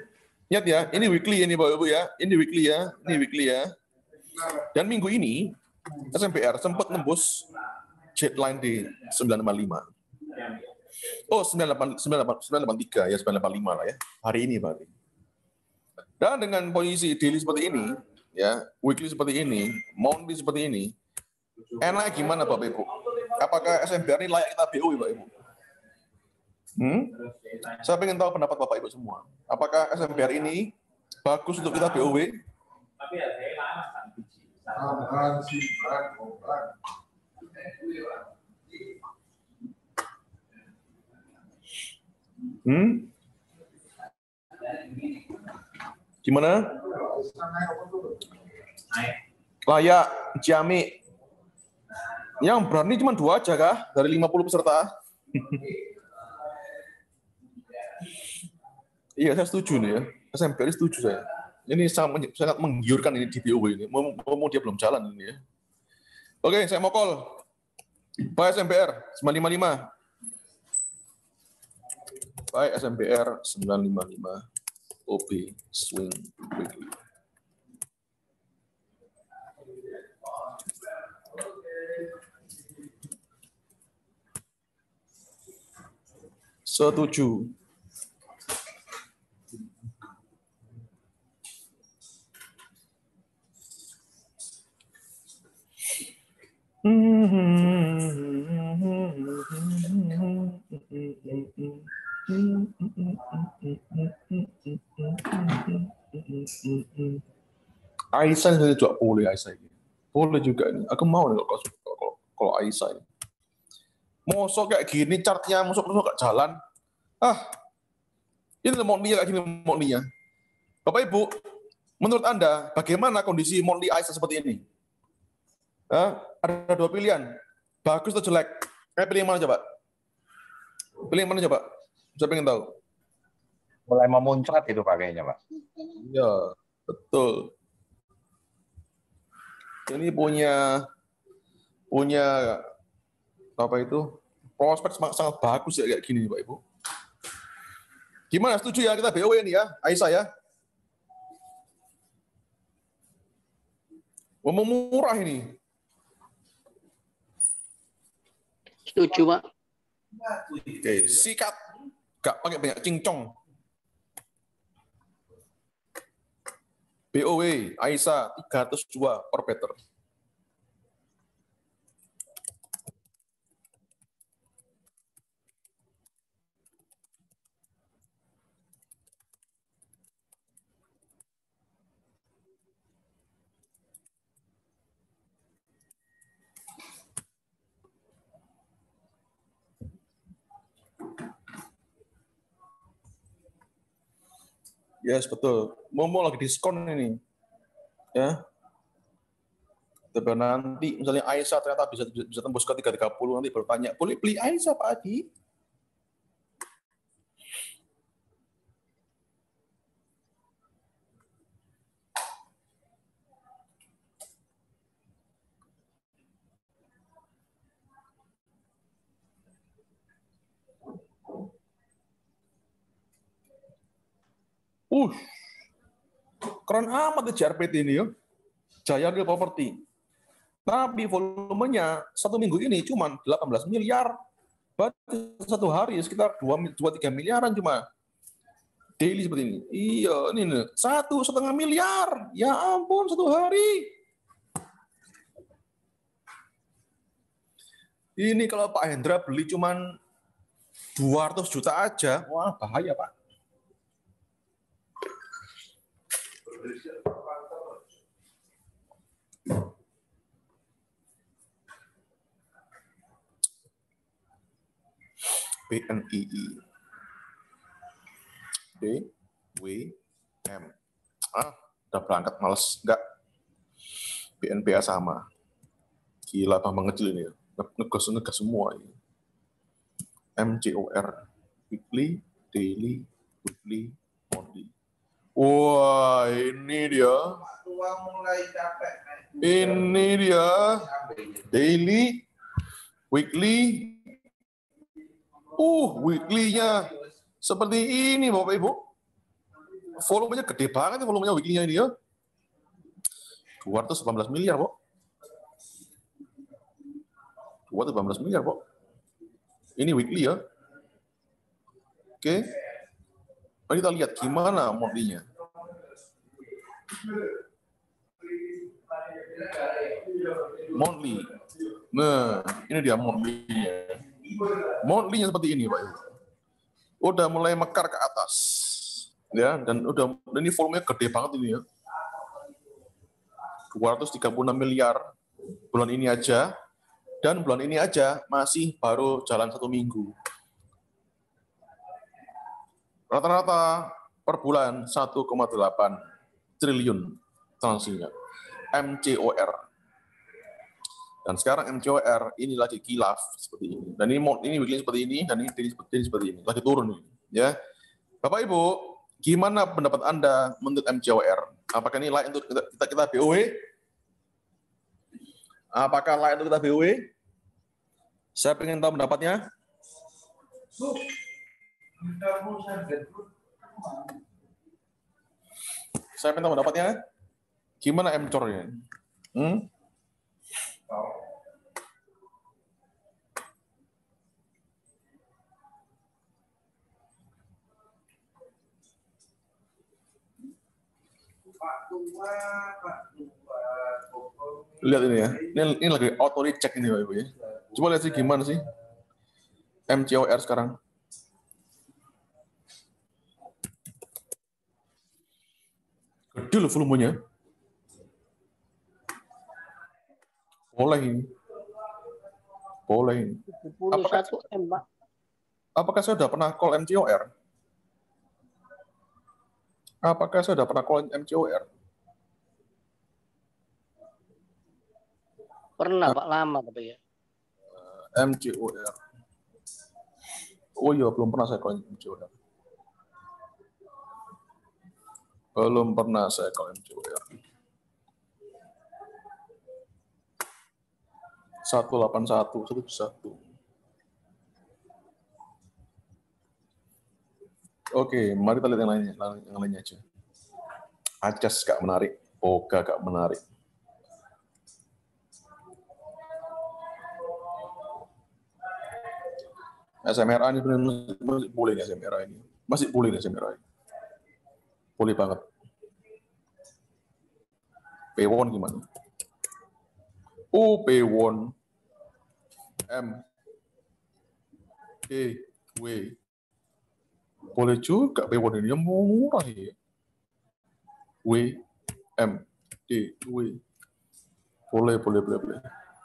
Lihat ya, ini weekly ini Bapak Ibu ya, ini weekly ya. Dan minggu ini SMBR sempat tembus deadline di 955. Oh, 983 ya, 985 lah ya. Hari ini berarti. Dan dengan posisi daily seperti ini, ya, weekly seperti ini, monthly seperti ini, enak gimana Bapak Ibu? Apakah SMBR ini layak kita BOW, Pak Ibu? Saya ingin tahu pendapat Bapak Ibu semua. Apakah SMBR ini bagus untuk kita BOW? Tapi ya saya lama kan biji. Gimana? Layak, Ciamik. Yang berani cuma 2 aja kah? Dari 50 peserta? Iya, saya setuju nih ya. SMBR setuju saya. Ini sangat menggiurkan ini di BOW ini. Mau dia belum jalan ini ya. Oke, saya mau call. Baik SMBR 955. Baik SMBR 955. OB swing weekly. Setuju. Aisyah juga boleh Aisyah ini. Boleh juga ini. Aku mau nih kalau Aisyah ini. Mosok kayak gini chartnya mosok gak jalan. Ini monthly kayak gini monthly-nya. Bapak Ibu, menurut Anda bagaimana kondisi monthly Aisyah seperti ini? Ada 2 pilihan. Bagus atau jelek? Kayak pilih yang mana coba? Pilih yang mana coba? Saya pengen tahu. Mulai memuncrat itu pakainya, Pak. Ya, betul. Ini punya apa itu? Prospek sangat bagus ya kayak gini, Pak Ibu. Gimana, setuju ya kita BOW ini ya, Aisyah ya? Mau murah ini. Setuju, Pak. Oke, sikat. Gak pakai banyak cincong. BOW, Aisyah 302 per meter. Yes, betul. Mau lagi diskon ini. Ya. Tapi nanti misalnya Aisyah ternyata bisa tembus ke 330, nanti baru tanya, boleh beli Aisyah Pak Adi? Keren amat di JRPT ini ya. Jaya Real Property. Tapi volumenya 1 minggu ini cuma 18 miliar. Berarti 1 hari sekitar 2-3 miliaran cuma. Daily seperti ini. Iya, ini 1,5 miliar. Ya ampun, 1 hari. Ini kalau Pak Hendra beli cuma 200 juta aja, wah bahaya Pak. BNII. DWM. Udah berangkat males. Enggak. BNPA sama. Gila, tambah mengecil ini ya. Ngegas semua ini. MCOR. Weekly, daily, weekly, monthly. Wah, ini dia. Ini dia. Daily, weekly. Weekly-nya seperti ini Bapak Ibu. Volumenya gede banget volumenya weekly-nya ini ya. 218 miliar, Pak. 218 miliar, Pak. Ini weekly ya. Oke. Mari kita lihat gimana monthly-nya. Monthly Nah, ini dia monthly-nya. Monthly-nya seperti ini, Pak Ibu. Udah mulai mekar ke atas. Ya, dan ini volumenya gede banget ini ya. 236 miliar bulan ini aja, dan bulan ini aja masih baru jalan 1 minggu. Rata-rata per bulan 1,8 triliun transaksinya. MCOR. Dan sekarang MCOR ini lagi kilaf seperti ini. Dan ini weekly seperti ini, dan ini seperti ini. Lagi turun ini. Ya. Bapak Ibu, gimana pendapat Anda menurut MCOR? Apakah ini layak untuk kita BOW? Apakah layak untuk kita BOW? Saya ingin tahu pendapatnya. Saya minta pendapatnya. Gimana MCOR-nya? Lihat ini ya. Ini lagi auto recheck ini Bapak Ibu ya. Coba lihat sih gimana sih MCOR sekarang. Gede loh volumenya. Boleh ini. Boleh ini. 71 M, Pak. Apakah saya sudah pernah call MCOR? Apakah saya sudah pernah call MCOR? Pernah, Pak, lama tapi ya. MCOR. Oh iya, belum pernah saya call MCOR. Belum pernah saya call MCOR. 181, 1. Oke, mari kita lihat yang lainnya aja. Acas gak menarik, Oga gak menarik. SMRA ini masih boleh nih SMRA ini. Masih boleh nih SMRA ini. Boleh banget. P1 gimana? Oh, P1. M. D. W. Boleh juga P1 ini. Yang murah ya. W. M. D. W. Boleh.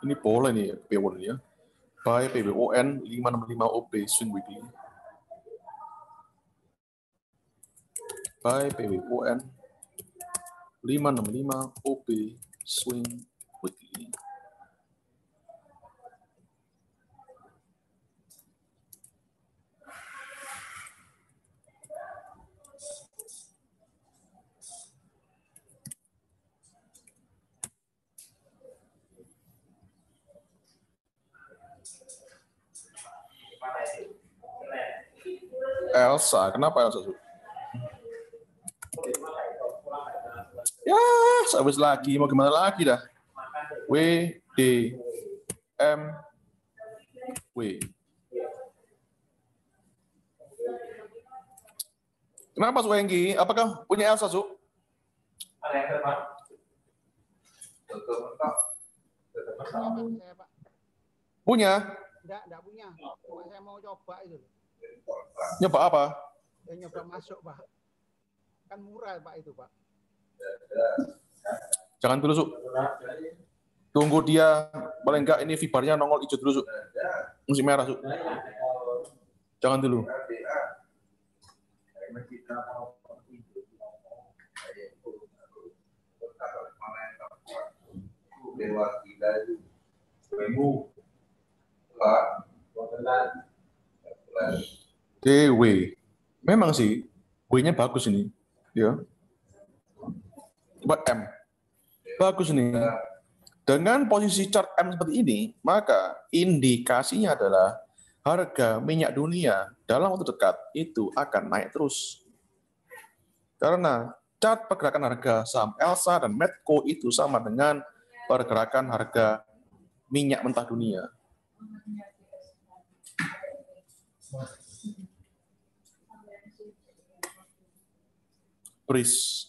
Ini boleh nih P1 ini ya. By PBON 565 OP swing weekly. By PBON 565 OP swing weekly. Elsa, kenapa Elsa? Ya, habis lagi, mau gimana lagi dah? W, D, M, W. Kenapa Su Hengki? Apakah punya Elsa, Su? Punya? Enggak punya. Cuma saya mau coba itu. Nyoba apa? Ya, nyoba masuk, Pak. Kan murah, Pak, itu, Pak. Jangan dulu, Su. Tunggu dia, paling enggak ini fibarnya nongol hijau dulu, Su. Masih merah, Su. Jangan dulu. DW. Memang sih, W-nya bagus ini. Ya. Coba M. Bagus ini. Dengan posisi chart M seperti ini, maka indikasinya adalah harga minyak dunia dalam waktu dekat itu akan naik terus. Karena chart pergerakan harga saham Elsa dan Medco itu sama dengan pergerakan harga minyak mentah dunia. BRIS.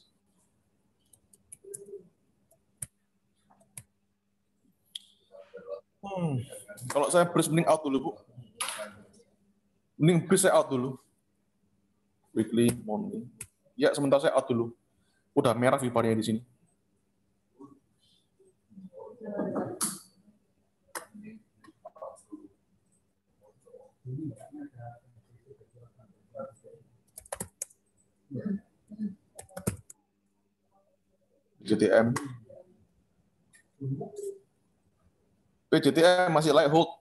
Kalau saya bris mending out dulu, Bu. Mending bris saya out dulu. Weekly, morning. Ya, sebentar saya out dulu. Udah merah VIPA-nya di sini. JTM. PJTM masih like hold.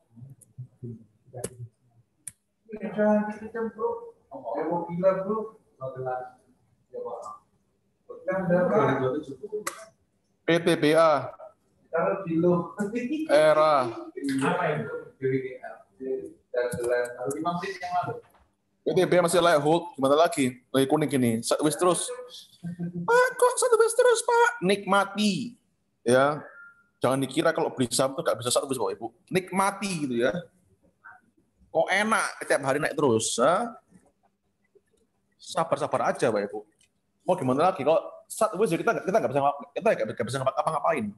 PTBA. Era. PTBA masih like hold. Gimana lagi? Lagi kuning gini. Sideways terus. Pak, kok sideways terus, Pak? Nikmati. Ya. Jangan dikira kalau beli saham itu nggak bisa sideways, Bapak Ibu. Nikmati gitu ya. Kok enak setiap hari naik terus. Ha? Sabar-sabar aja, Bapak Ibu. Mau gimana lagi? Kalau sideways kita nggak bisa ngapa-ngapain.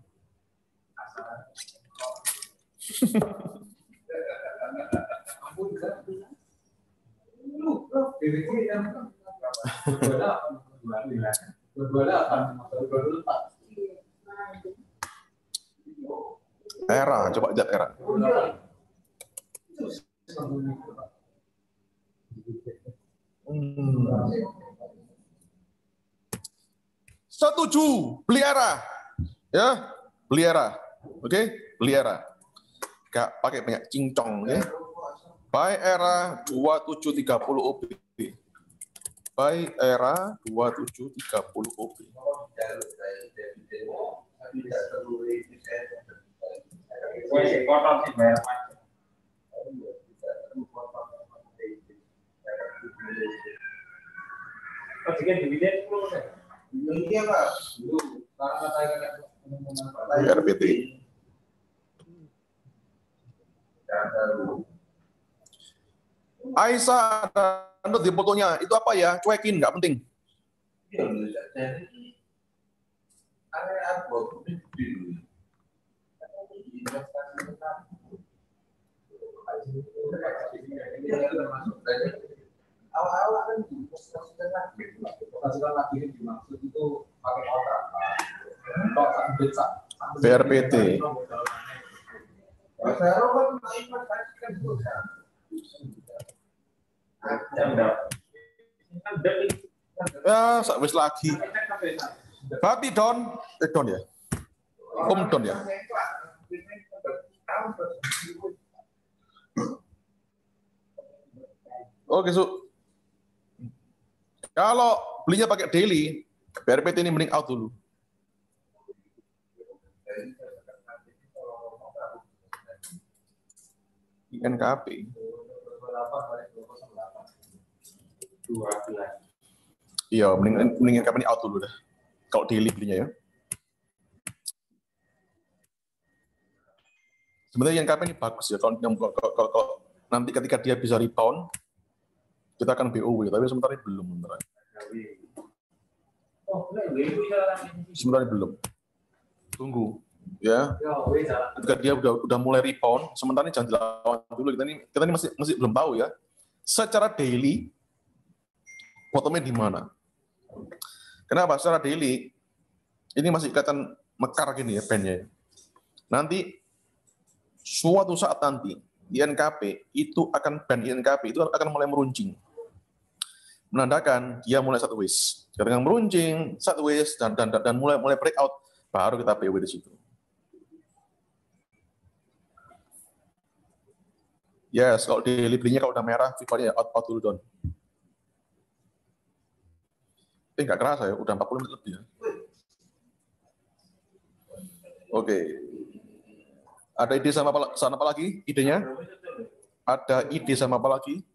Era, coba lihat era. Setuju, beli era. Ya, beli era. Oke, beli era. Gak pakai banyak cincong, ya. Buy era 2730 OB. Buy era 2730 OB. RPT. Aisyah ada di fotonya. Itu apa ya? Cuekin, nggak penting. Awal-awal kan diposisikan lagi dimaksud itu pakai kontrak. BRPT. Ya, wis lagi. Berarti Don ya. Don ya. Oke, kalau belinya pakai daily, BRPT ini mending out dulu. INKP. Iya, mending INKP ini out dulu dah. Kalau daily belinya ya. Sebenarnya INKP ini bagus ya. Kalau nanti ketika dia bisa rebound, kita akan BOW, tapi sementara ini belum. Sementara ini belum. Tunggu, ya. Ketika dia udah mulai rebound, sementara ini jangan dilawan dulu. Kita ini masih belum tahu ya. Secara daily, bottomnya di mana? Kenapa? Secara daily, ini masih kelihatan mekar gini ya bandnya. Nanti suatu saat nanti INKP itu akan band INKP itu akan mulai meruncing. Menandakan dia mulai sideways. Ketika meruncing, sideways dan mulai breakout, baru kita PW di situ. Yes, kalau daily belinya kalau udah merah, VIPA-nya out dulu Don. Nggak kerasa ya, udah 40 menit lebih ya. Oke. Ada ide sama apa lagi? Idenya? Ada ide sama apa lagi?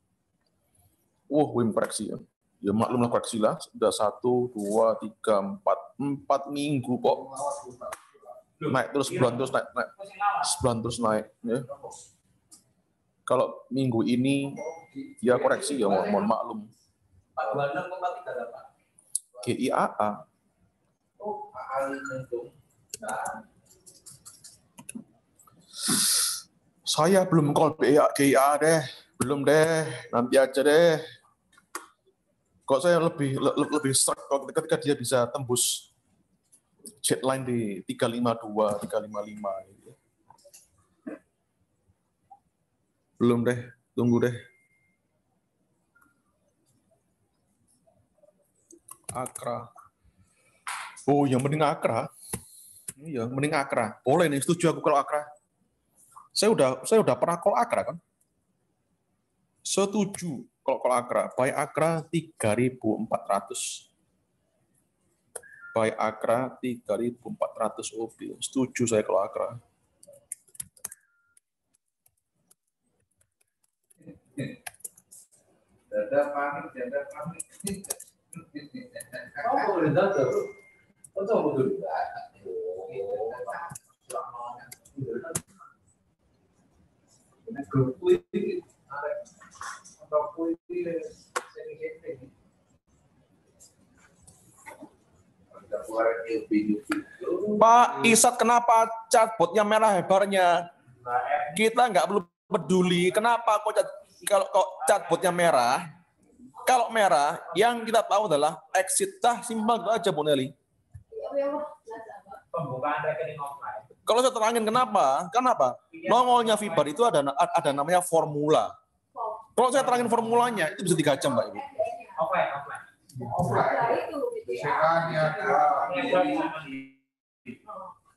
Wim koreksi ya. Ya maklumlah koreksi lah. Sudah 1, 2, 3, 4 minggu kok. Naik terus, sebulan terus naik. Sebulan terus naik. Ya. Kalau minggu ini ya koreksi ya mohon maklum. GIAA. Saya belum call GIA deh, belum deh, nanti aja deh. Kok saya lebih struck ketika dia bisa tembus jet line di 352, 355 gitu. Belum deh, tunggu deh. Akra. Oh, yang mending Akra. Iya, mending Akra. Boleh nih, setuju aku kalau Akra. Saya udah pernah call Akra kan? Setuju kalau Akra. Buy Akra 3.400. Buy Akra 3.400 OB. Setuju saya kalau Akra. Dada panik. Oh, boleh datang. Oh, betul. Pak Isat, kenapa chatbotnya merah lebarnya? Kita nggak perlu peduli. Kenapa kalau chatbotnya merah? Kalau merah, yang kita tahu adalah exit simpel aja, Bu Nelly. Pembukaan rekening offline. Kalau saya terangin kenapa? Nongolnya Vibar itu ada namanya formula. Kalau saya terangin formulanya, itu bisa 3 jam, Mbak Ibu. Offline.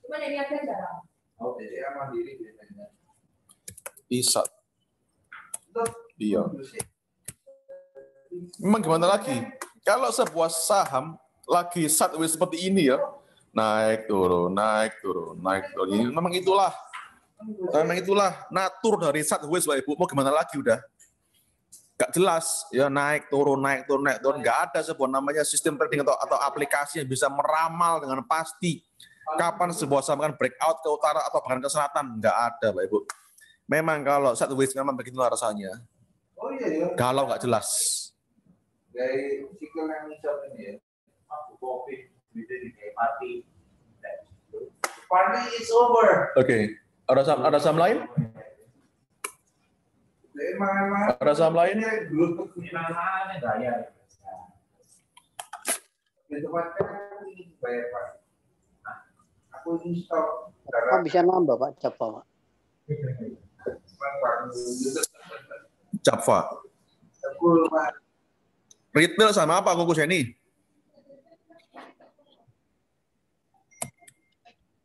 Cuman ini ada jarang. Oh, jadi mandiri biasanya. Isat. Iya. Memang gimana lagi? Kalau sebuah saham lagi sideways seperti ini ya, naik turun. Ini memang itulah natur dari sideways, Pak Ibu. Mau gimana lagi udah? Gak jelas ya, naik turun. Gak ada sebuah namanya sistem trading atau aplikasi yang bisa meramal dengan pasti kapan sebuah saham akan breakout ke utara atau bahkan ke selatan. Gak ada, Pak Ibu. Memang kalau sideways memang begitulah rasanya. Oh iya. Galau gak jelas. Dari sikil yang hijau ini ya. Aku kopi, bisa di party. Party is over. Oke. Ada saham lain? Ada saham lain? Ini mana bayar. Di tempatnya ini bayar Pak. Aku install. Pak bisa nambah Pak Java Pak. Java. Retail sama apa Kukus ini?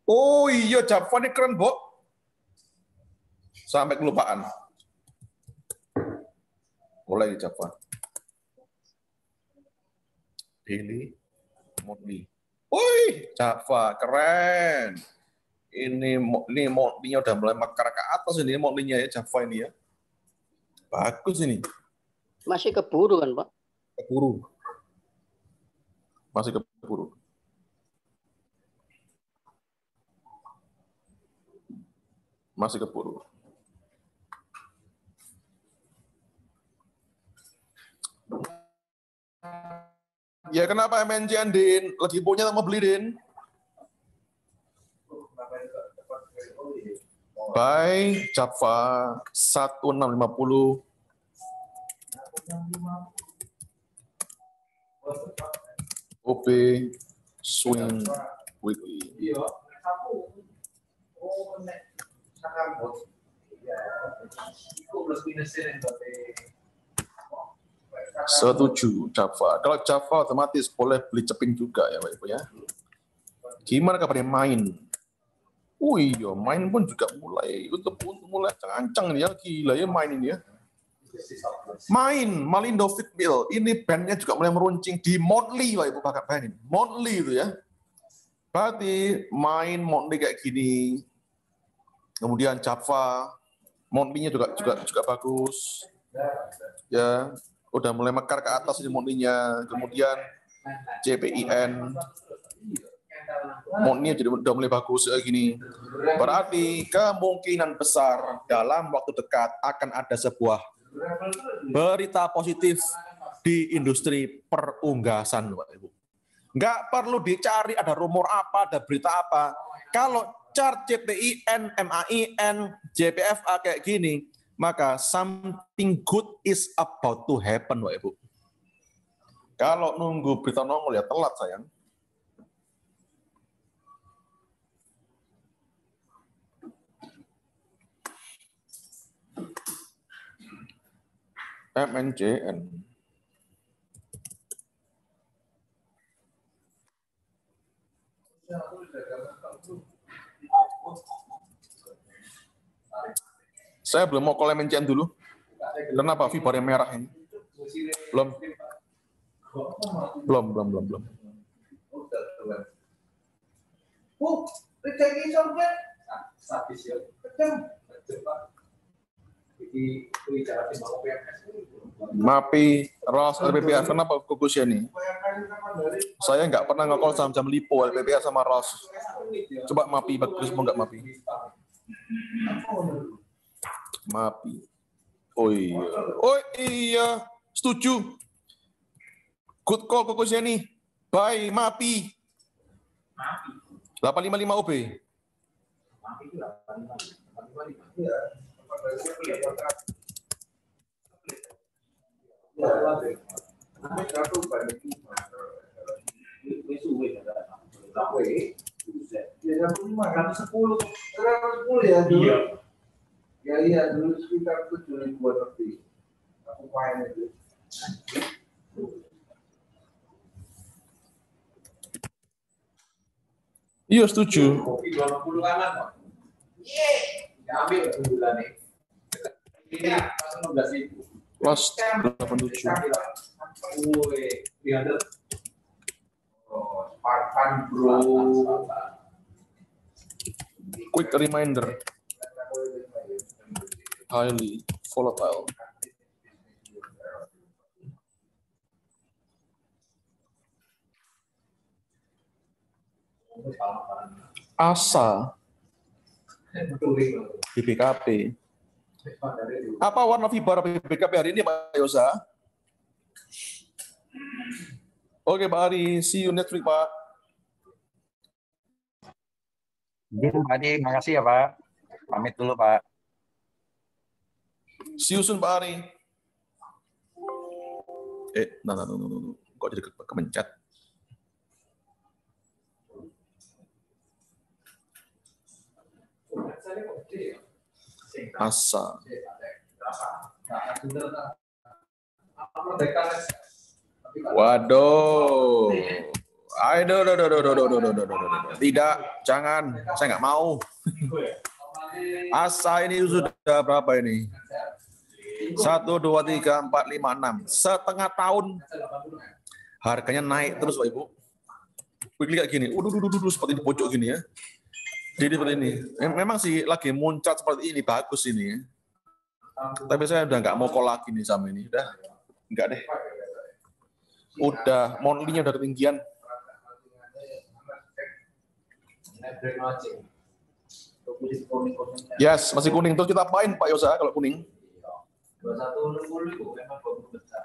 Oh iya, Java ini keren, Bo. Sampai kelupaan. Mulai di Java. Daily, monthly. Wih, Java keren. Ini monthly-nya udah mulai mekar ke atas ini, monthly-nya ya Java ini ya. Bagus ini. Masih keburu kan Pak? Keburu. Masih keburu. Masih keburu. Ya kenapa MNC Din? Lagi punya mau beli Din? Buy Java 1650. OP swing weekly. Iya, aku. Oh, nek saham bos. Iya. Iku plus minusin Setuju Java. Kalau Java otomatis boleh beli cepin juga ya Pak Ibu ya. Gimana kabarnya main? Oh iya, main pun juga mulai cancang nih ya, gila ya main ini ya. Main Malindo Fitbill, ini bandnya juga mulai meruncing di monthly Pak Ibu, pakai band ini. Monthly itu ya. Berarti main monthly kayak gini. Kemudian Java monthly-nya juga bagus. Ya, udah mulai mekar ke atas ini monthly-nya. Kemudian CPIN monthly-nya jadi udah mulai bagus kayak gini. Berarti kemungkinan besar dalam waktu dekat akan ada sebuah berita positif di industri perunggasan, Pak Ibu. Nggak perlu dicari ada rumor apa, ada berita apa. Kalau chart CTIN, MAIN, JPFA kayak gini, maka something good is about to happen, Pak Ibu. Kalau nunggu berita nongol ya telat, sayang. MNJN. Saya belum mau call MNJN dulu. Kenapa Vibar yang merah ini? Belum. Mapi, Ros, LPPA, kenapa fokusnya nih? Saya nggak pernah nge-call jam Lipo, LPPA sama Ros. Coba Mapi, bagus mau nggak Mapi? Mapi. Oh iya, setuju. Good call fokusnya nih. Bye, Mapi. 855 OB. Iya, dulu sekitar 7.000 lebih. Aku main itu. Iya, setuju. Kopi 20 kanan, Pak. Ambil bulan nih. Ini langsung 16.000. Plus 87. Oh, Spartan bro. Quick reminder. Highly volatile. ASA. BBKP. Apa warna Vibar BBKP hari ini, Pak Yosa? Oke, Pak Ari. See you next week, Pak. Pak Adi, makasih ya Pak. Pamit dulu Pak. See you soon, Pak Ari. Nah. Kok jadi kemencet? Asa. Waduh. Aduh. Tidak, jangan. Saya nggak mau. Asa ini sudah berapa ini? 1, 2, 3, 4, 5, 6. Setengah tahun. Harganya naik terus, Pak Ibu. Quickly kayak gini. Seperti di pojok gini ya. Jadi seperti ini. Memang sih lagi muncrat seperti ini. Bagus ini. Tapi saya udah nggak mau call lagi nih sama ini. Udah. Enggak deh. Udah. Monthly-nya udah ketinggian. Yes, masih kuning. Terus kita apain Pak Yosa kalau kuning? 21.60 itu memang bagus besar.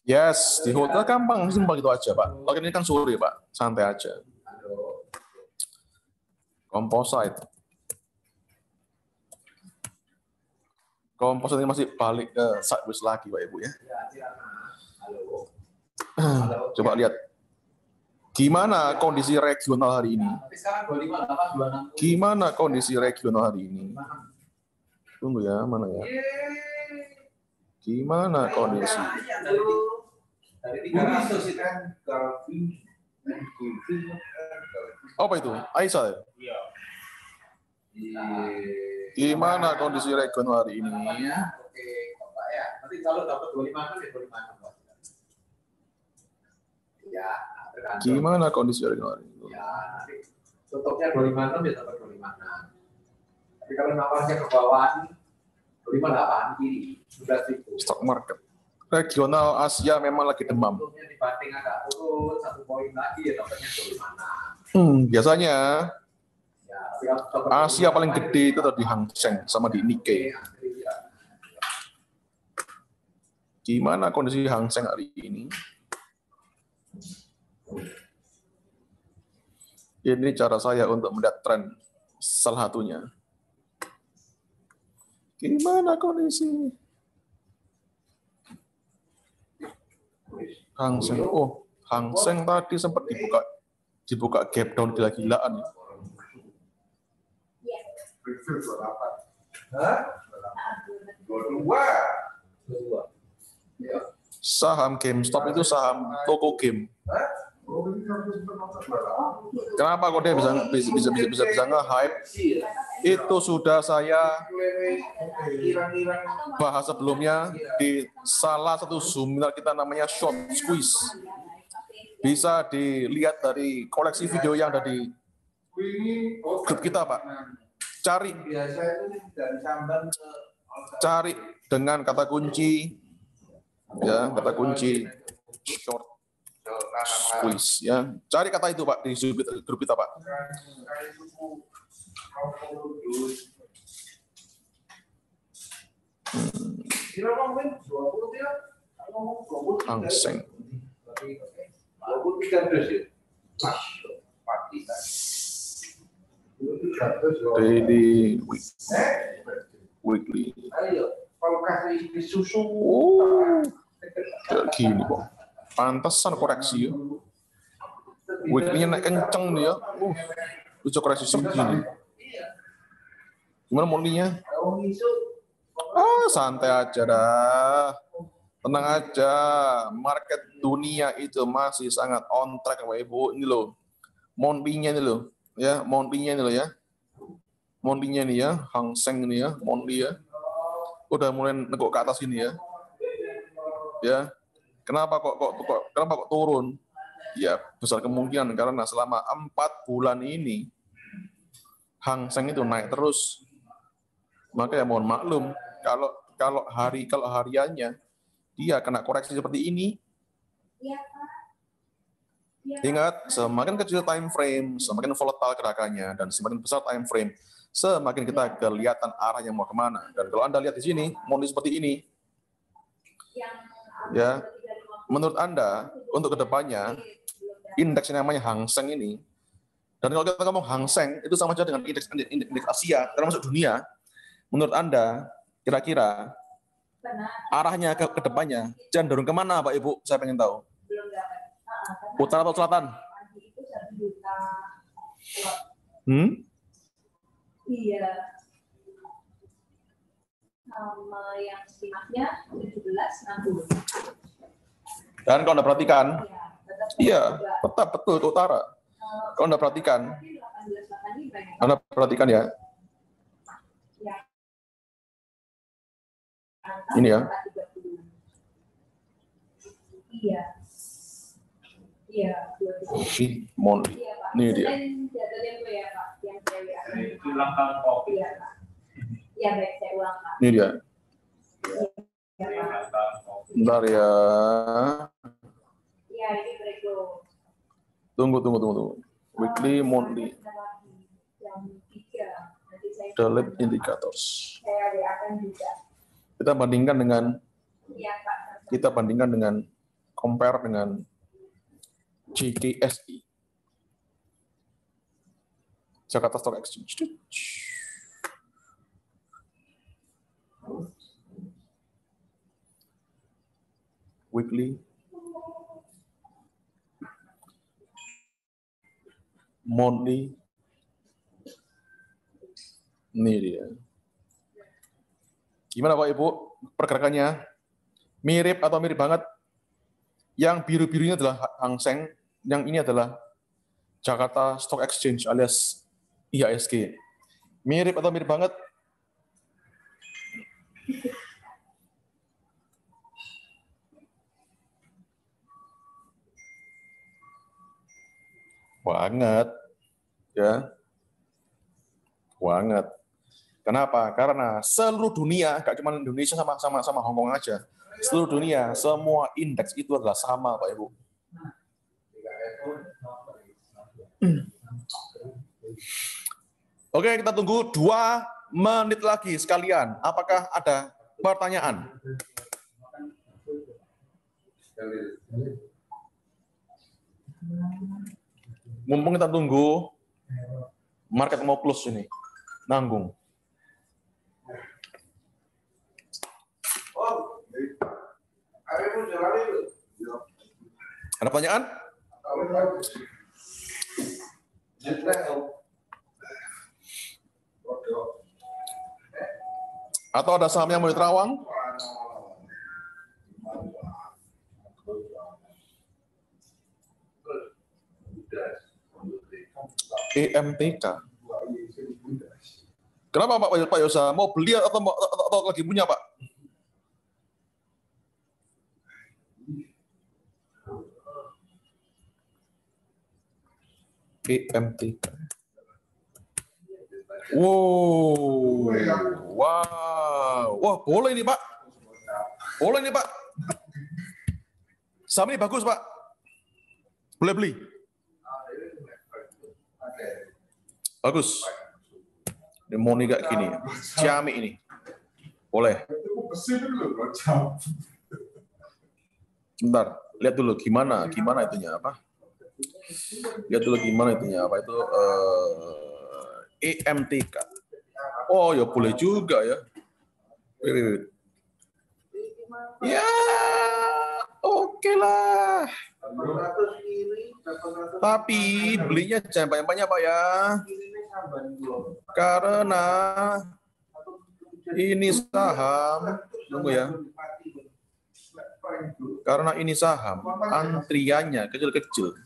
Yes, di hotel gampang, simpel gitu aja Pak. Kalau ini kan sore Pak, santai aja. Composite. Composite ini masih balik ke sideways lagi Pak Ibu ya. Coba lihat. Gimana kondisi regional hari ini? Gimana kondisi regional hari ini? Tunggu ya, mana ya? Gimana kondisi? Apa itu? Aisyah. Gimana kondisi regional hari ini? Oke, Pak ya. Nanti kalau dapat 25 ya 25. Ya. Gimana kondisi regional hari ini? Ya, nanti tutupnya 26 ya dapat 26. Tapi kalau nawarnya ke bawah 28 kiri, 11.000. Stock market. Regional Asia memang lagi demam. Tutupnya dibanding agak turun 1 poin lagi ya dapatnya 25. Biasanya Ya, tapi kalau Asia paling gede itu di Hang Seng sama di Nikkei. Gimana kondisi Hang Seng hari ini? Ini cara saya untuk melihat tren salah satunya. Gimana kondisi? Hang Seng, oh Hang Seng tadi sempat dibuka gap down gila-gilaan. Saham GameStop itu saham toko game. Kenapa kok dia bisa nge-hype? Itu sudah saya bahas sebelumnya di salah satu seminar kita namanya Short Squeeze. Bisa dilihat dari koleksi video yang ada di grup kita, Pak. Cari dengan kata kunci, ya kata kunci Short Squeeze, ya. Cari kata itu, Pak, di grup kita, Pak. Hang Seng. Daily, weekly. Oh, kayak gini kok. Pantesan koreksi ya. Weekly-nya naik kenceng nih ya. Bisa koreksi segini. Gimana monthly-nya? Santai aja dah. Tenang aja. Market dunia itu masih sangat on track, Bapak Ibu. Ini loh. Monthly-nya ini loh. Ya, monthly-nya ini loh ya. Monthly-nya ini ya. Hang Seng ini ya. Monthly ya. Udah mulai negok ke atas ini ya. Ya. Kenapa kok turun? Ya, besar kemungkinan karena selama 4 bulan ini Hang Seng itu naik terus. Maka ya mohon maklum kalau hariannya dia kena koreksi seperti ini. Ingat, semakin kecil time frame, semakin volatile gerakannya, dan semakin besar time frame, semakin kita kelihatan arah yang mau kemana. Dan kalau Anda lihat di sini, model seperti ini, ya, menurut Anda untuk kedepannya indeks yang namanya Hang Seng ini, dan kalau kita ngomong Hang Seng itu sama saja dengan indeks Asia termasuk dunia, menurut Anda kira-kira arahnya ke depannya cenderung kemana, Pak Ibu? Saya pengen tahu. Utara atau selatan? Iya. Sama yang simaknya 1760. Dan kalau Anda perhatikan, iya, tetap betul ke utara. Kalau Anda perhatikan ya. Ini ya. Iya. Iya. Ini dia. Ini dia. Bentar ya. Tunggu. Weekly, monthly. Delete indicators. Kita bandingkan dengan compare dengan JKSE, Jakarta Stock Exchange. Weekly, monthly, ini dia. Gimana Pak Ibu pergerakannya? Mirip atau mirip banget? Yang biru-birunya adalah Hang Seng, yang ini adalah Jakarta Stock Exchange alias IHSG. Mirip atau mirip banget? Banget, ya, banget. Kenapa? Karena seluruh dunia, gak cuma Indonesia sama Hong Kong aja. Seluruh dunia, semua indeks itu adalah sama, Pak Ibu. Oke, kita tunggu 2 menit lagi sekalian. Apakah ada pertanyaan? Mumpung kita tunggu, Market mau close ini. Nanggung. Ada pertanyaan? Atau ada saham yang mau diterawang? EMTK. Kenapa Pak Yosa? Mau beli atau lagi punya, Pak? EMTK. Wow. Wah, boleh nih, Pak. Boleh nih, Pak. Saham ini bagus, Pak. Boleh beli. Bagus. Ini mau nih kayak gini. Ciamik ini. Boleh. Sebentar, lihat dulu gimana itunya apa? Lihat dulu gimana itunya apa itu EMTK. Oh, ya boleh juga ya. Ya, oke lah. Tapi belinya jangan banyak-banyak, Pak ya. Karena ini saham, tunggu ya. Karena ini saham, antriannya kecil-kecil.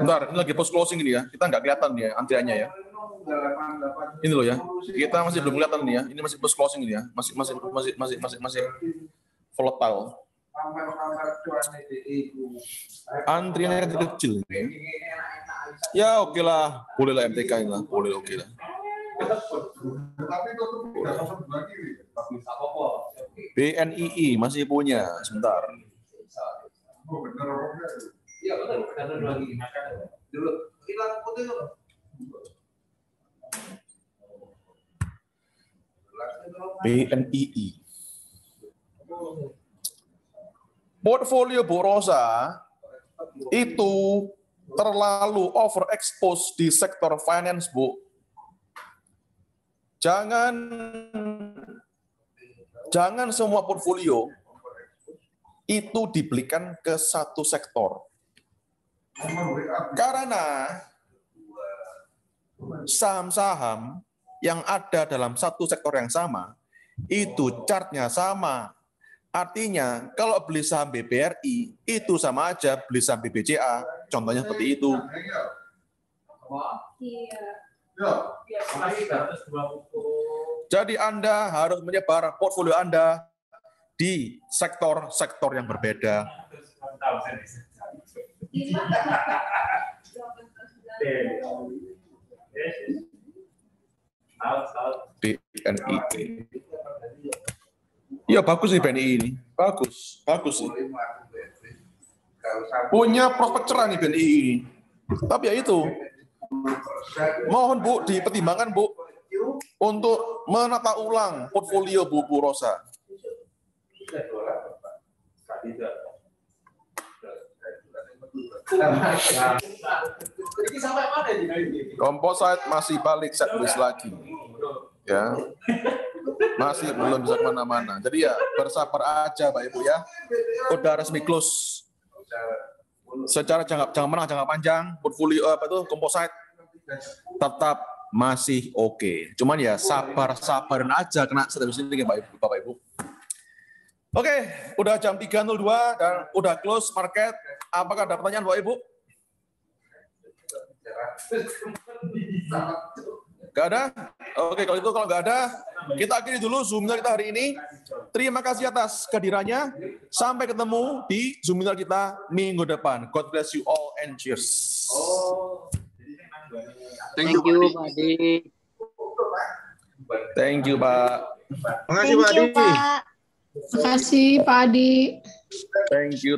Bentar, ini lagi post closing ini ya. Kita nggak kelihatan ya antriannya ya. Ini loh ya. Kita masih belum kelihatan nih ya. Ini masih post closing ini ya. Masih volatile. Antriannya kecil. Ya oke lah, boleh lah MTK ini lah, boleh oke lah. BNII masih punya, sebentar. Iya betul, benar lagi. Dulu hilang putih tuh. BNII. Portfolio Bu Rosa itu terlalu overexposed di sektor finance, Bu. Jangan semua portfolio itu dibelikan ke satu sektor. Karena saham-saham yang ada dalam satu sektor yang sama, itu chartnya sama. Artinya, kalau beli saham BBRI, itu sama aja beli saham BBCA. Contohnya seperti itu. Jadi Anda harus menyebar portfolio Anda di sektor-sektor yang berbeda. BNI. Iya bagus nih BNI ini. Bagus sih. Punya prospek cerah nih BNI ini. Tapi ya itu. Mohon Bu dipertimbangkan Bu untuk menata ulang portfolio Bu Rosa. Komposit masih balik setlist lagi, ya, masih belum bisa kemana-mana. Jadi ya bersabar aja, Pak Ibu ya. Udah resmi close. Secara jangka panjang, portfolio apa itu komposit tetap masih oke. Cuman ya sabarin aja kena setlist ini, Bapak Ibu. Oke, udah jam 3.02 dan udah close market. Apakah ada pertanyaan, Bapak Ibu? Gak ada? Oke, kalau nggak ada, kita akhiri dulu Zoom kita hari ini. Terima kasih atas kehadirannya. Sampai ketemu di Zoom kita minggu depan. God bless you all and cheers. Thank you, Pak Adi. Thank you, Pak. Makasih, Pak Adi. Terima kasih, Pak Adi. Thank you.